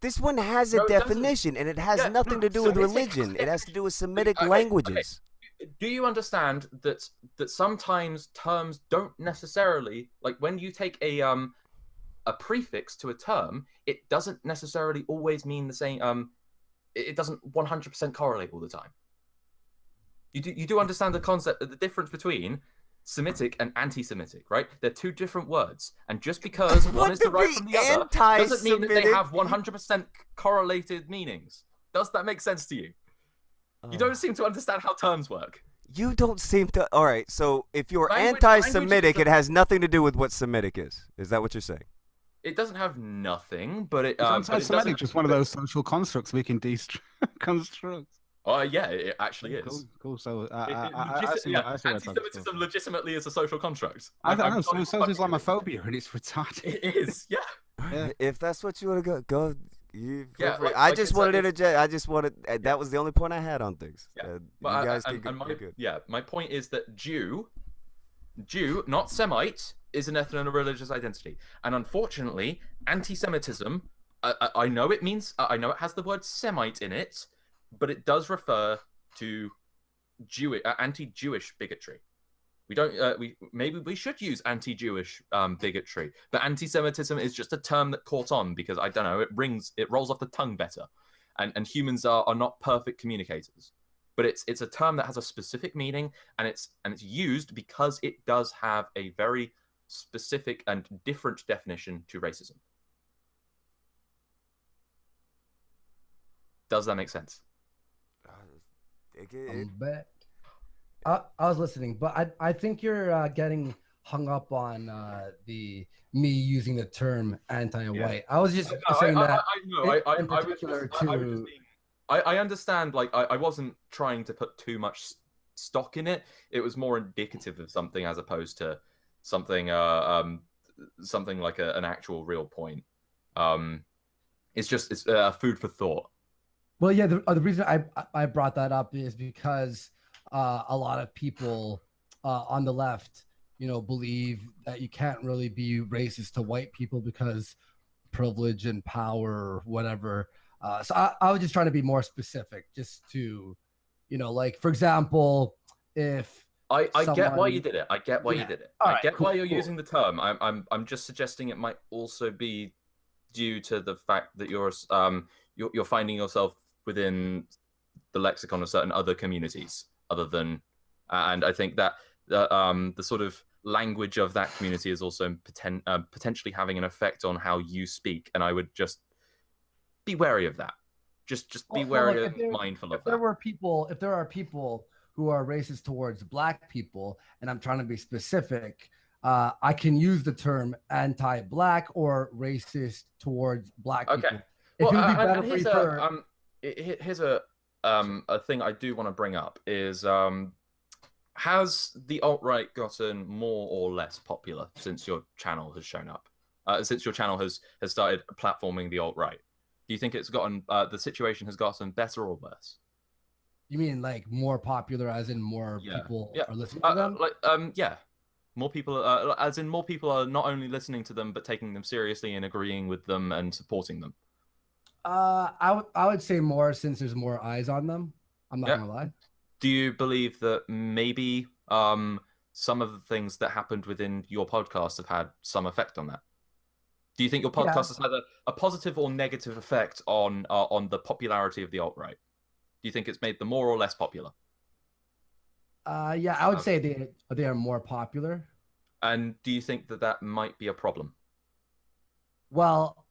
This one has a No, it doesn't. definition, and it has Yeah, nothing no, to do with Semitic religion. has It has to do with Semitic Okay, languages. Do you understand that sometimes terms don't necessarily, like when you take a prefix to a term, it doesn't necessarily always mean the same. It doesn't 100% correlate all the time. You do understand the concept, the difference between Semitic and anti-Semitic, right? They're two different words, and just because What one is to derived be from the other doesn't mean that they anti-Semitic? have 100% correlated meanings. Does that make sense to you? You don't seem to understand how terms work. You don't seem to. All right, so if you're Language anti-Semitic, is it has nothing to do with what Semitic is. Is that what you're saying? It doesn't have nothing, but it. Is But it anti-Semitic doesn't- just one of those social constructs we can deconstruct? Yeah, it actually is. Cool, cool. So, Anti-Semitism legitimately is a social construct. I I'm know. So not is Islamophobia, and it's retarded. It is, yeah. Yeah. If that's what you want to go. You feel Yeah, free. like- I like just it's wanted to like- interject. I just wanted. That was the only point I had on things. Yeah, you But guys and can my, go good. yeah, my point is that Jew, not Semite, is an ethno-religious identity, and unfortunately, anti-Semitism. I know it means. I know it has the word Semite in it, but it does refer to anti-Jewish bigotry. We don't. Maybe we should use anti-Jewish bigotry, but anti-Semitism is just a term that caught on because I don't know. It rolls off the tongue better. and humans are not perfect communicators. But it's a term that has a specific meaning, and it's used because it does have a very specific and different definition to racism. Does that make sense? I'm back. I was listening, but I think you're getting hung up on me using the term anti-white. I was just saying that. I understand. Like I wasn't trying to put too much stock in it. It was more indicative of something as opposed to something something like an actual real point. It's food for thought. Well, yeah, the reason I brought that up is because a lot of people on the left, believe that you can't really be racist to white people because privilege and power or whatever. So I was just trying to be more specific, just to, like, for example, if I get why you did it. I get why you did it. I get why you're using the term. I'm just suggesting it might also be due to the fact that you're finding yourself within the lexicon of certain other communities other than, and I think that the sort of language of that community is also potentially having an effect on how you speak, and I would just be wary of that. Just be wary and mindful of that. If there are people who are racist towards black people, and I'm trying to be specific, I can use the term anti-black or racist towards black people. If Well, it would be better for here's a thing I do want to bring up is has the alt-right gotten more or less popular since your channel has shown up? Since your channel has started platforming the alt-right? Do you think it's gotten the situation has gotten better or worse? You mean like more popular, as in more people are listening to them? More people, as in more people are not only listening to them but taking them seriously and agreeing with them and supporting them. I would say more, since there's more eyes on them. I'm not gonna lie. Do you believe that maybe some of the things that happened within your podcast have had some effect on that? Do you think your podcast has had a positive or negative effect on the popularity of the alt-right? Do you think it's made them more or less popular? I would say they are more popular. And do you think that might be a problem? Well,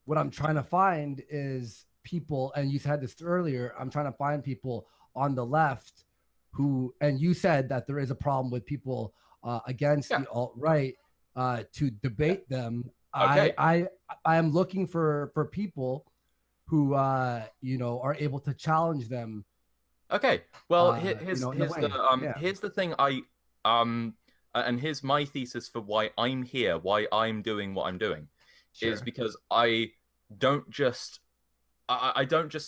what I'm trying to find is people, and you said this earlier, I'm trying to find people on the left who, and you said that there is a problem with people against the alt-right to debate them. Okay. I am looking for people who are able to challenge them. Okay. Well, here's the thing. And here's my thesis for why I'm here, why I'm doing what I'm doing, is because I don't just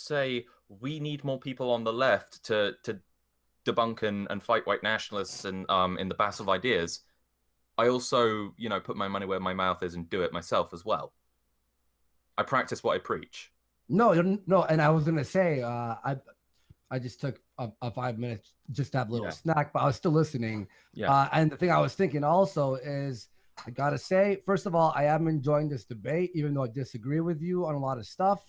say we need more people on the left to debunk and fight white nationalists and in the battle of ideas. I also, put my money where my mouth is and do it myself as well. I practice what I preach. No, and I was gonna say, I just took a 5 minutes just to have a little snack, but I was still listening. Yeah. And the thing I was thinking also is, I gotta say, first of all, I am enjoying this debate, even though I disagree with you on a lot of stuff.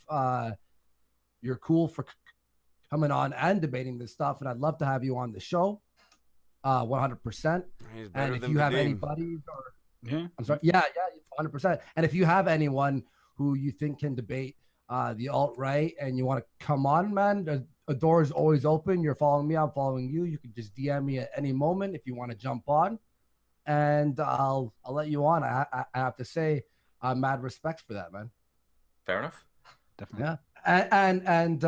You're cool for coming on and debating this stuff, and I'd love to have you on the show. 100%. And if you have anybody, I'm sorry, 100%. And if you have anyone who you think can debate the alt-right and you want to come on, man, the door is always open. You're following me, I'm following you. You can just DM me at any moment if you want to jump on, and I'll let you on. I have to say, mad respect for that, man. Fair enough. Definitely. Yeah. And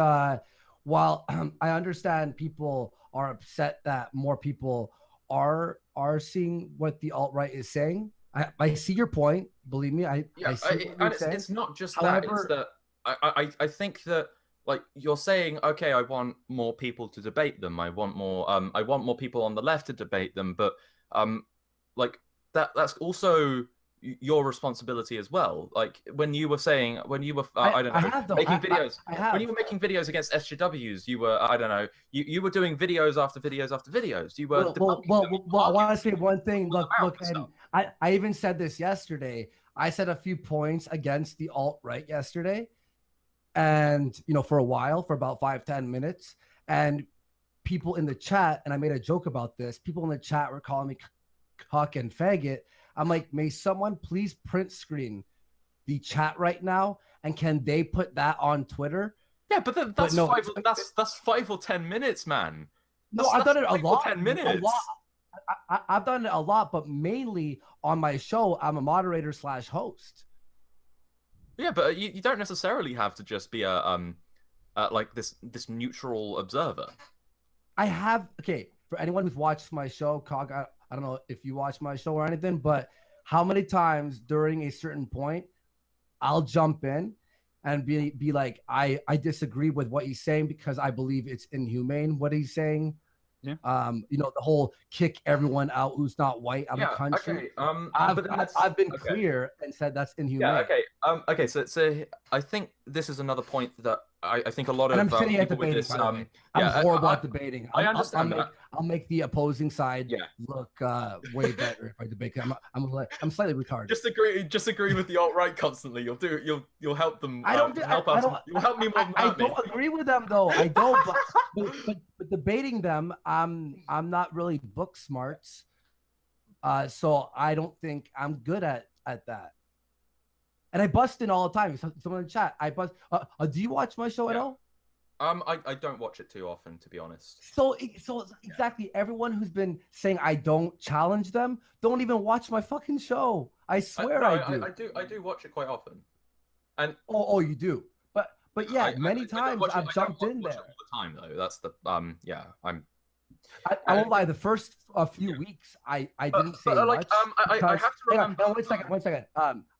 while I understand people are upset that more people are seeing what the alt-right is saying, I see your point. Believe me, I see what you're saying. It's not just that. It's that I think that, like, you're saying, okay, I want more people to debate them. I want more people on the left to debate them. But like that's also your responsibility as well. Like when you were saying, when you were making videos against SJWs, you were, I don't know, you were doing videos after videos after videos. You were well, I want to say one thing. Look, and I even said this yesterday. I said a few points against the alt-right yesterday, and for a while, for about 5-10 minutes, and people in the chat, and I made a joke about this, people in the chat were calling me cuck and faggot. I'm like, may someone please print screen the chat right now, and can they put that on Twitter? Yeah, but that's no, that's 5 or 10 minutes, man. No, I've done it a lot. 10 minutes. A lot. I've done it a lot, but mainly on my show, I'm a moderator / host. Yeah, but you don't necessarily have to just be a like this neutral observer. For anyone who's watched my show, Cog, I don't know if you watch my show or anything, but how many times during a certain point I'll jump in and be like, I disagree with what he's saying because I believe it's inhumane what he's saying. Yeah. The whole kick everyone out who's not white out of the country. Okay. I've been clear and said that's inhumane. Yeah. Okay. Okay. So I think this is another point that I think a lot of I'm shitty at people with debating. this. I'm horrible at debating. I understand that. I'll make the opposing side Yeah. look way better if I debate. I'm slightly retarded. Just agree with the alt-right constantly. You'll help them. You'll help me more than I don't agree with them though. I don't. But debating them, I'm not really book smarts. So I don't think I'm good at that. And I bust in all the time. Someone in the chat, I bust. Do you watch my show at all? I don't watch it too often, to be honest. So exactly, everyone who's been saying I don't challenge them, don't even watch my fucking show. I swear I do. I do watch it quite often. And you do. But yeah, many times I've jumped in there. All the time though. That's the I won't lie. The first few weeks, I didn't say much. I have to remember. One second.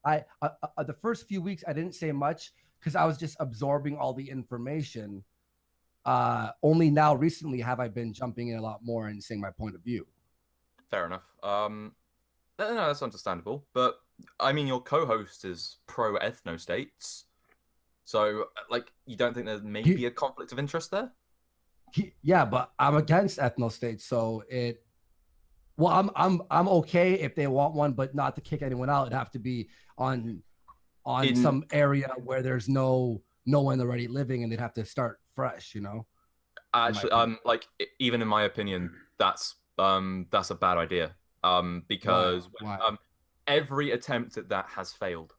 The first few weeks, I didn't say much because I was just absorbing all the information. Only now, recently, have I been jumping in a lot more and saying my point of view. Fair enough. No, that's understandable. But I mean, your co-host is pro ethno states, so like, you don't think there may be a conflict of interest there? Yeah, but I'm against ethno states, so I'm okay if they want one, but not to kick anyone out. It'd have to be on some area where there's no one already living, and they'd have to start fresh. Actually, like, even in my opinion, that's a bad idea. Because Why? Every attempt at that has failed.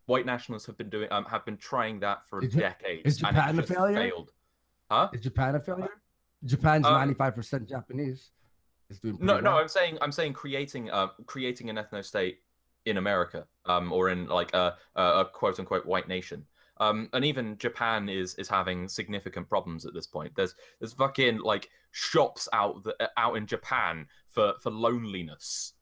White nationalists have been trying that for decades. Is Japan a failure? Failed. Huh? Is Japan a failure? Japan's 95% Japanese. It's doing no, well. I'm saying creating an ethno state in America, or in like a quote unquote white nation. And even Japan is having significant problems at this point. There's fucking like shops out in Japan for loneliness.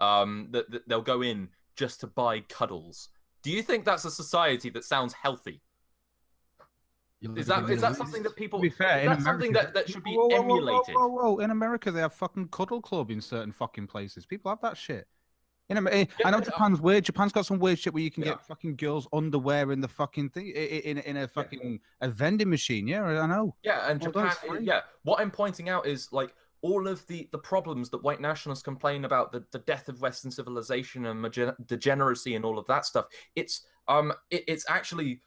That they'll go in just to buy cuddles. Do you think that's a society that sounds healthy? Is that something that people? To be fair, is that something that should be emulated? Whoa! In America, they have fucking cuddle club in certain fucking places. People have that shit. I know Japan's weird. Japan's got some weird shit where you can get fucking girls' underwear in the fucking thing in a fucking a vending machine. Yeah, I know. Yeah, and Japan. Yeah, what I'm pointing out is like all of the problems that white nationalists complain about, the death of Western civilization and degeneracy and all of that stuff. It's actually,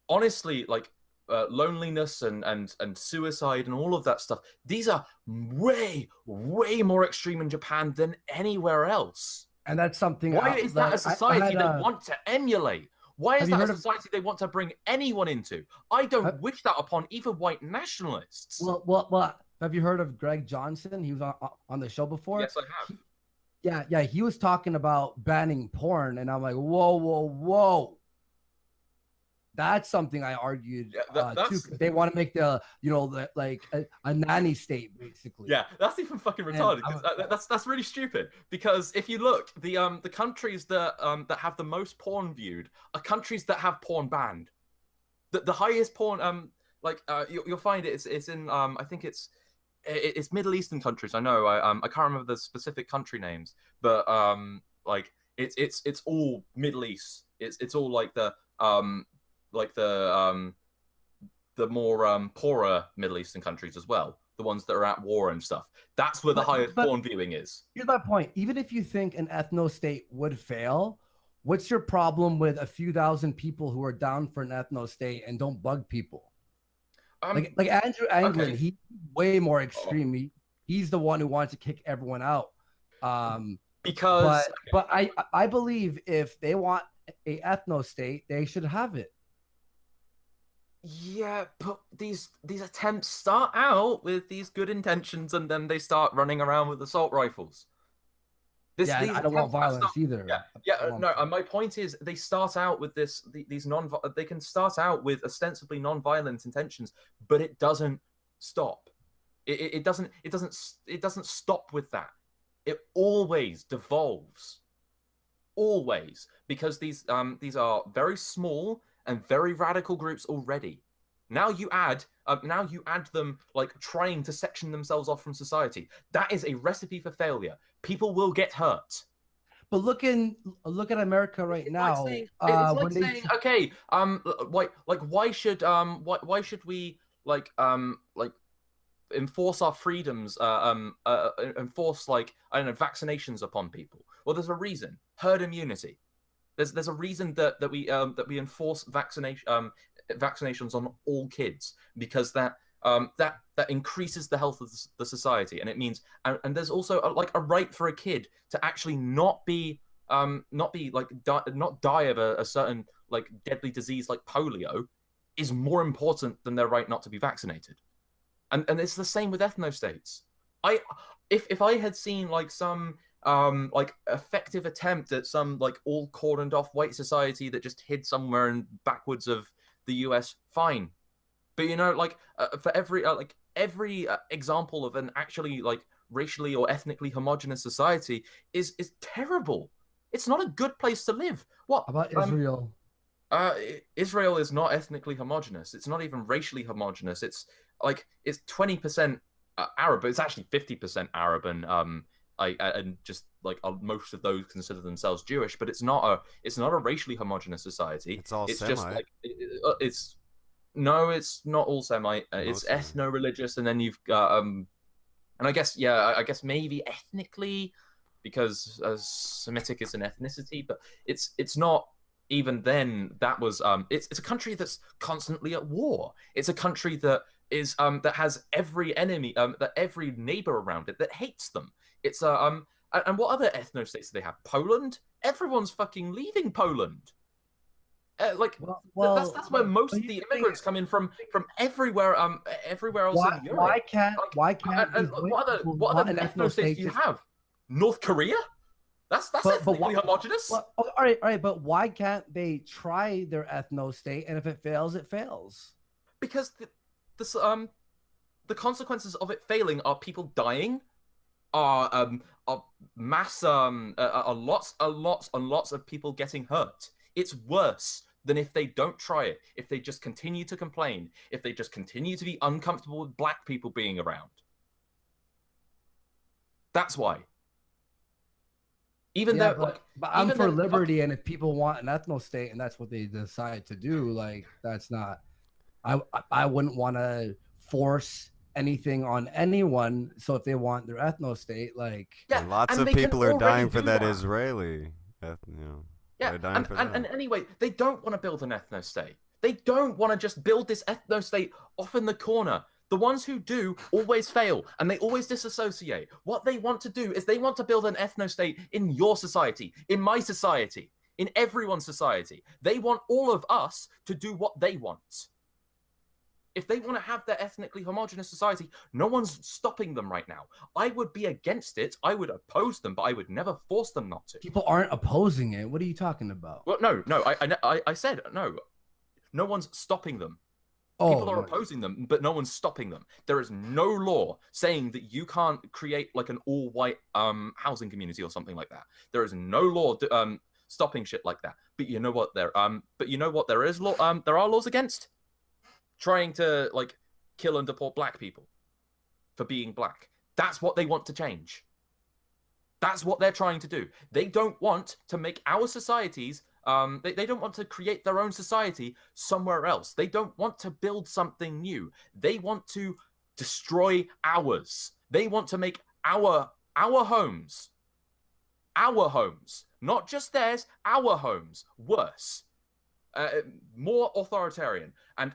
honestly, like loneliness and suicide and all of that stuff. These are way more extreme in Japan than anywhere else. And that's something. Why is that a society they want to emulate? Why is that a society they want to bring anyone into? I don't wish that upon even white nationalists. Well, have you heard of Greg Johnson? He was on the show before. Yes, I have. Yeah. He was talking about banning porn, and I'm like, whoa. That's something I argued too. They want to make like a nanny state, basically. Yeah, that's even fucking retarded. That's really stupid. Because if you look, the countries that have the most porn viewed are countries that have porn banned. The highest porn you'll find it's in I think it's Middle Eastern countries. I know I can't remember the specific country names, but like it's all Middle East. It's all like the more poorer Middle Eastern countries as well, the ones that are at war and stuff. That's where the highest porn viewing is. Here's my point. Even if you think an ethno state would fail, What's your problem with a few thousand people who are down for an ethno state and don't bug people? Like Andrew Anglin, okay. he's way more extreme. He's the one who wants to kick everyone out. Because But I believe if they want a ethno state, they should have it. yeah, but these attempts start out with these good intentions, and then they start running around with assault rifles. And I don't want violence either. No. My point is, they start out with these They can start out with ostensibly non-violent intentions, but it doesn't stop. It doesn't stop with that. It always devolves, always, because these are very small and very radical groups already. Now you add them like trying to section themselves off from society. That is a recipe for failure. People will get hurt. But look at America right now. Okay, why should we enforce our freedoms, enforce vaccinations upon people? Well, there's a reason. Herd immunity. There's a reason that we enforce vaccinations on all kids, because that increases the health of the society, and it means and there's also a right for a kid to actually not die of a certain deadly disease like polio is more important than their right not to be vaccinated. And it's the same with ethnostates. If I had seen some effective attempt at some all cordoned off white society that just hid somewhere in backwards of the US, fine. But for every example of an actually racially or ethnically homogenous society is terrible. It's not a good place to live. What about Israel? Israel is not ethnically homogenous. It's not even racially homogenous. It's 20% Arab, but it's actually 50% Arab, and just most of those consider themselves Jewish. But it's not a racially homogenous society. It's all It's Semite. just it's not all Semite. It's ethno-religious, and then you've got and I guess maybe ethnically, because Semitic is an ethnicity, but it's not. Even then, that was it's a country that's constantly at war. It's a country that is that has every enemy, that every neighbor around it that hates them. It's and what other ethno states do they have? Poland. Everyone's fucking leaving Poland. That's where most of the immigrants come in from everywhere else in Europe. Why can't what other ethno states do you have? North Korea. That's ethnically homogenous. Well, all right, but why can't they try their ethno state, and if it fails, it fails? Because the consequences of it failing are people dying, are mass lots and lots of people getting hurt. It's worse than if they don't try it, if they just continue to complain, if they just continue to be uncomfortable with black people being around. That's why. But I'm for liberty, and if people want an ethno state and that's what they decide to do, that's not. I wouldn't want to force anything on anyone. So if they want their ethno state, and lots of people are dying for that Israeli. Yeah, and anyway, they don't want to build an ethno state. They don't want to just build this ethno state off in the corner. The ones who do always fail, and they always disassociate. What they want to do is they want to build an ethno-state in your society, in my society, in everyone's society. They want all of us to do what they want. If they want to have their ethnically homogenous society, no one's stopping them right now. I would be against it. I would oppose them, but I would never force them not to. People aren't opposing it. What are you talking about? Well, no. I said no. No one's stopping them. People are opposing them, but no one's stopping them. There is no law saying that you can't create an all-white housing community or something like that. There is no law stopping shit like that. But you know what? There is law. There are laws against trying to kill and deport black people for being black. That's what they want to change. That's what they're trying to do. They don't want to make our societies. They don't want to create their own society somewhere else. They don't want to build something new. They want to destroy ours. They want to make our homes our homes, not just theirs, our homes, worse. More authoritarian and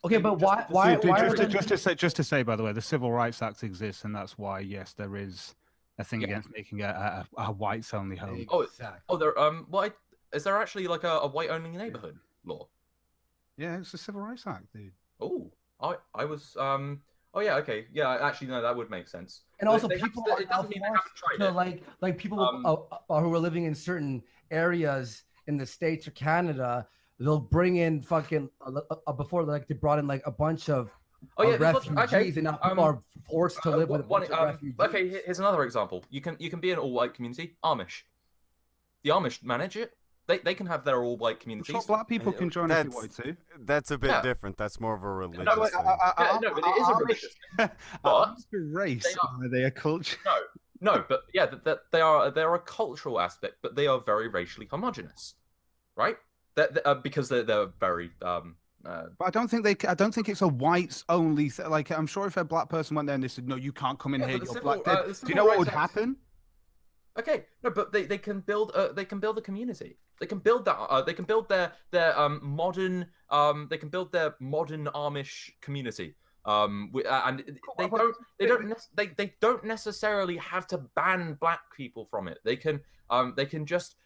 Okay, but why Just to say, by the way, the Civil Rights Act exists, and that's why, yes, there is a thing against making a whites only home. Exactly. What is there actually like a white only neighborhood law? Yeah, it's the Civil Rights Act, dude. Oh, I was oh yeah, okay, yeah, actually no, that would make sense. And also, They have people to- are it now doesn't mean they haven't forced tried to it. like people who are living in certain areas in the States or Canada. They'll bring in fucking before, like, they brought in like a bunch of refugees, and now people are forced to live with a bunch of refugees. Okay, here's another example. You can be an all-white community. Amish. The Amish manage it. They can have their all-white communities. Sure, black people can join if you want to. That's a bit different. That's more of a religious thing. No, but it is a religious thing. But race, are they a culture? No, but yeah, that they're a cultural aspect, but they are very racially homogenous, right? Because they're very But I don't think it's a whites only. Like, I'm sure if a black person went there and they said, "No, you can't come in here, you're black," do you know what would happen? Okay, no, but they can build a community. They can build that. They can build their modern they can build their modern Amish community. And they don't necessarily have to ban black people from it. They can just,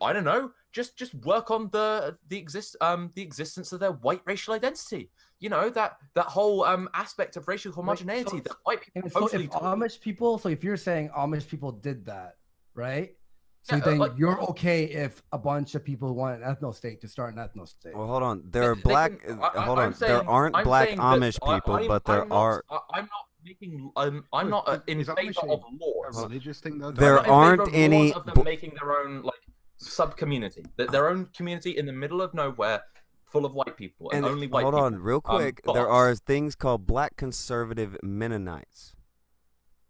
I don't know, just work on the existence of their white racial identity. You know, that whole aspect of racial homogeneity that white people. So if Amish people, so if you're saying Amish people did that, right? So Yeah, then like, you're okay if a bunch of people want an ethno state to start an ethno state. Well, hold on. There are black. Hold on. saying- There aren't I'm black saying that Amish people, but there I'm not, are. I'm not making. I'm not in Is favor Amish of a laws. religious thing, though? There I'm not in favor aren't of any laws of them making their own like sub community, their own community in the middle of nowhere, full of white people and only white hold people. on, real quick. But- There are things called black conservative Mennonites,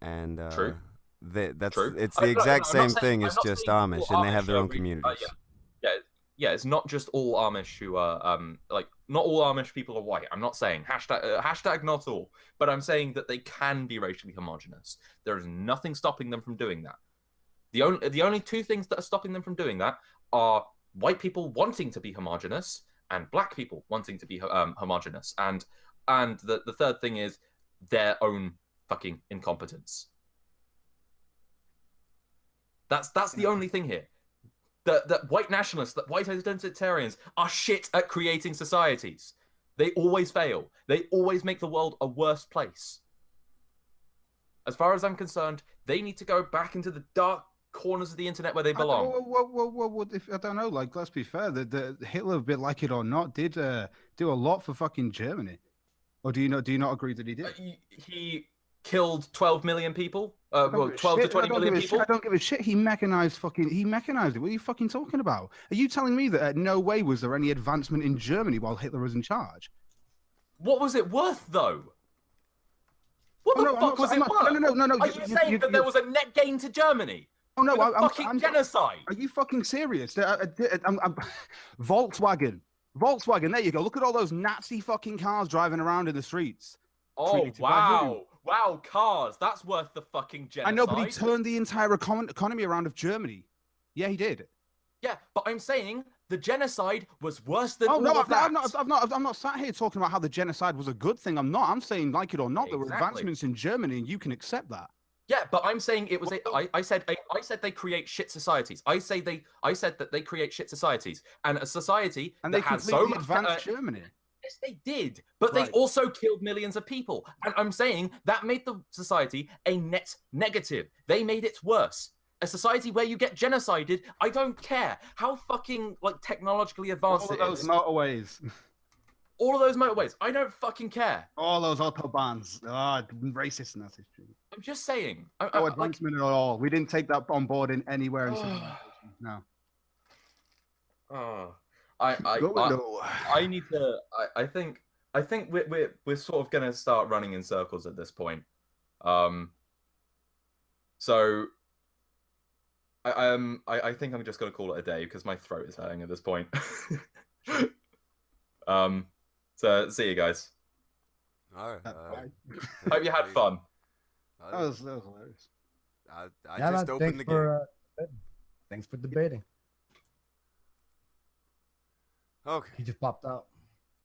and True. That's True. it's No, the no, exact I'm not same saying- thing. I'm It's not just saying all Amish, and they have their own Amish communities. Yeah, it's not just all Amish who are like not all Amish people are white. I'm not saying hashtag not all, but I'm saying that they can be racially homogenous. There is nothing stopping them from doing that. The only two things that are stopping them from doing that are white people wanting to be homogenous and black people wanting to be homogenous, and the third thing is their own fucking incompetence. That's the only thing here. That white nationalists, that white identitarians are shit at creating societies. They always fail. They always make the world a worse place. As far as I'm concerned, they need to go back into the dark corners of the internet where they belong. If I don't know, like, let's be fair, the Hitler, a bit like it or not, did do a lot for fucking Germany. Or do you not agree that he did? He killed 12 million people. 12 to 20 million people. I don't give a shit. He mechanized it. What are you fucking talking about? Are you telling me that no way was there any advancement in Germany while Hitler was in charge? What was it worth, though? What the fuck was it worth? No. Are you saying that there was a net gain to Germany? Oh no, I'm genocide. Are you fucking serious? Volkswagen. There you go. Look at all those Nazi fucking cars driving around in the streets. Oh wow. Wow, cars. That's worth the fucking genocide. I know, but he turned the entire economy around of Germany. Yeah, he did. Yeah, but I'm saying the genocide was worse than I'm not sat here talking about how the genocide was a good thing. I'm not. I'm saying, like it or not, there were advancements in Germany, and you can accept that. Yeah, but I'm saying it was. I said they create shit societies. I said that they create shit societies, and a society and they that had so much advanced Germany. Yes, they did, but they also killed millions of people. And I'm saying that made the society a net negative. They made it worse. A society where you get genocided, I don't care how fucking like technologically advanced it is. All of those motorways. All of those motorways. I don't fucking care. All those autobahns. Racist and that's history. I'm just saying. No advancement at all. We didn't take that on board in anywhere in civilization. No. I need to. I think we're sort of gonna start running in circles at this point. So I think I'm just gonna call it a day because my throat is hurting at this point. So see you guys. All right. Hope you had fun. That was hilarious. I just opened the game. Thanks for debating. Okay. He just popped out.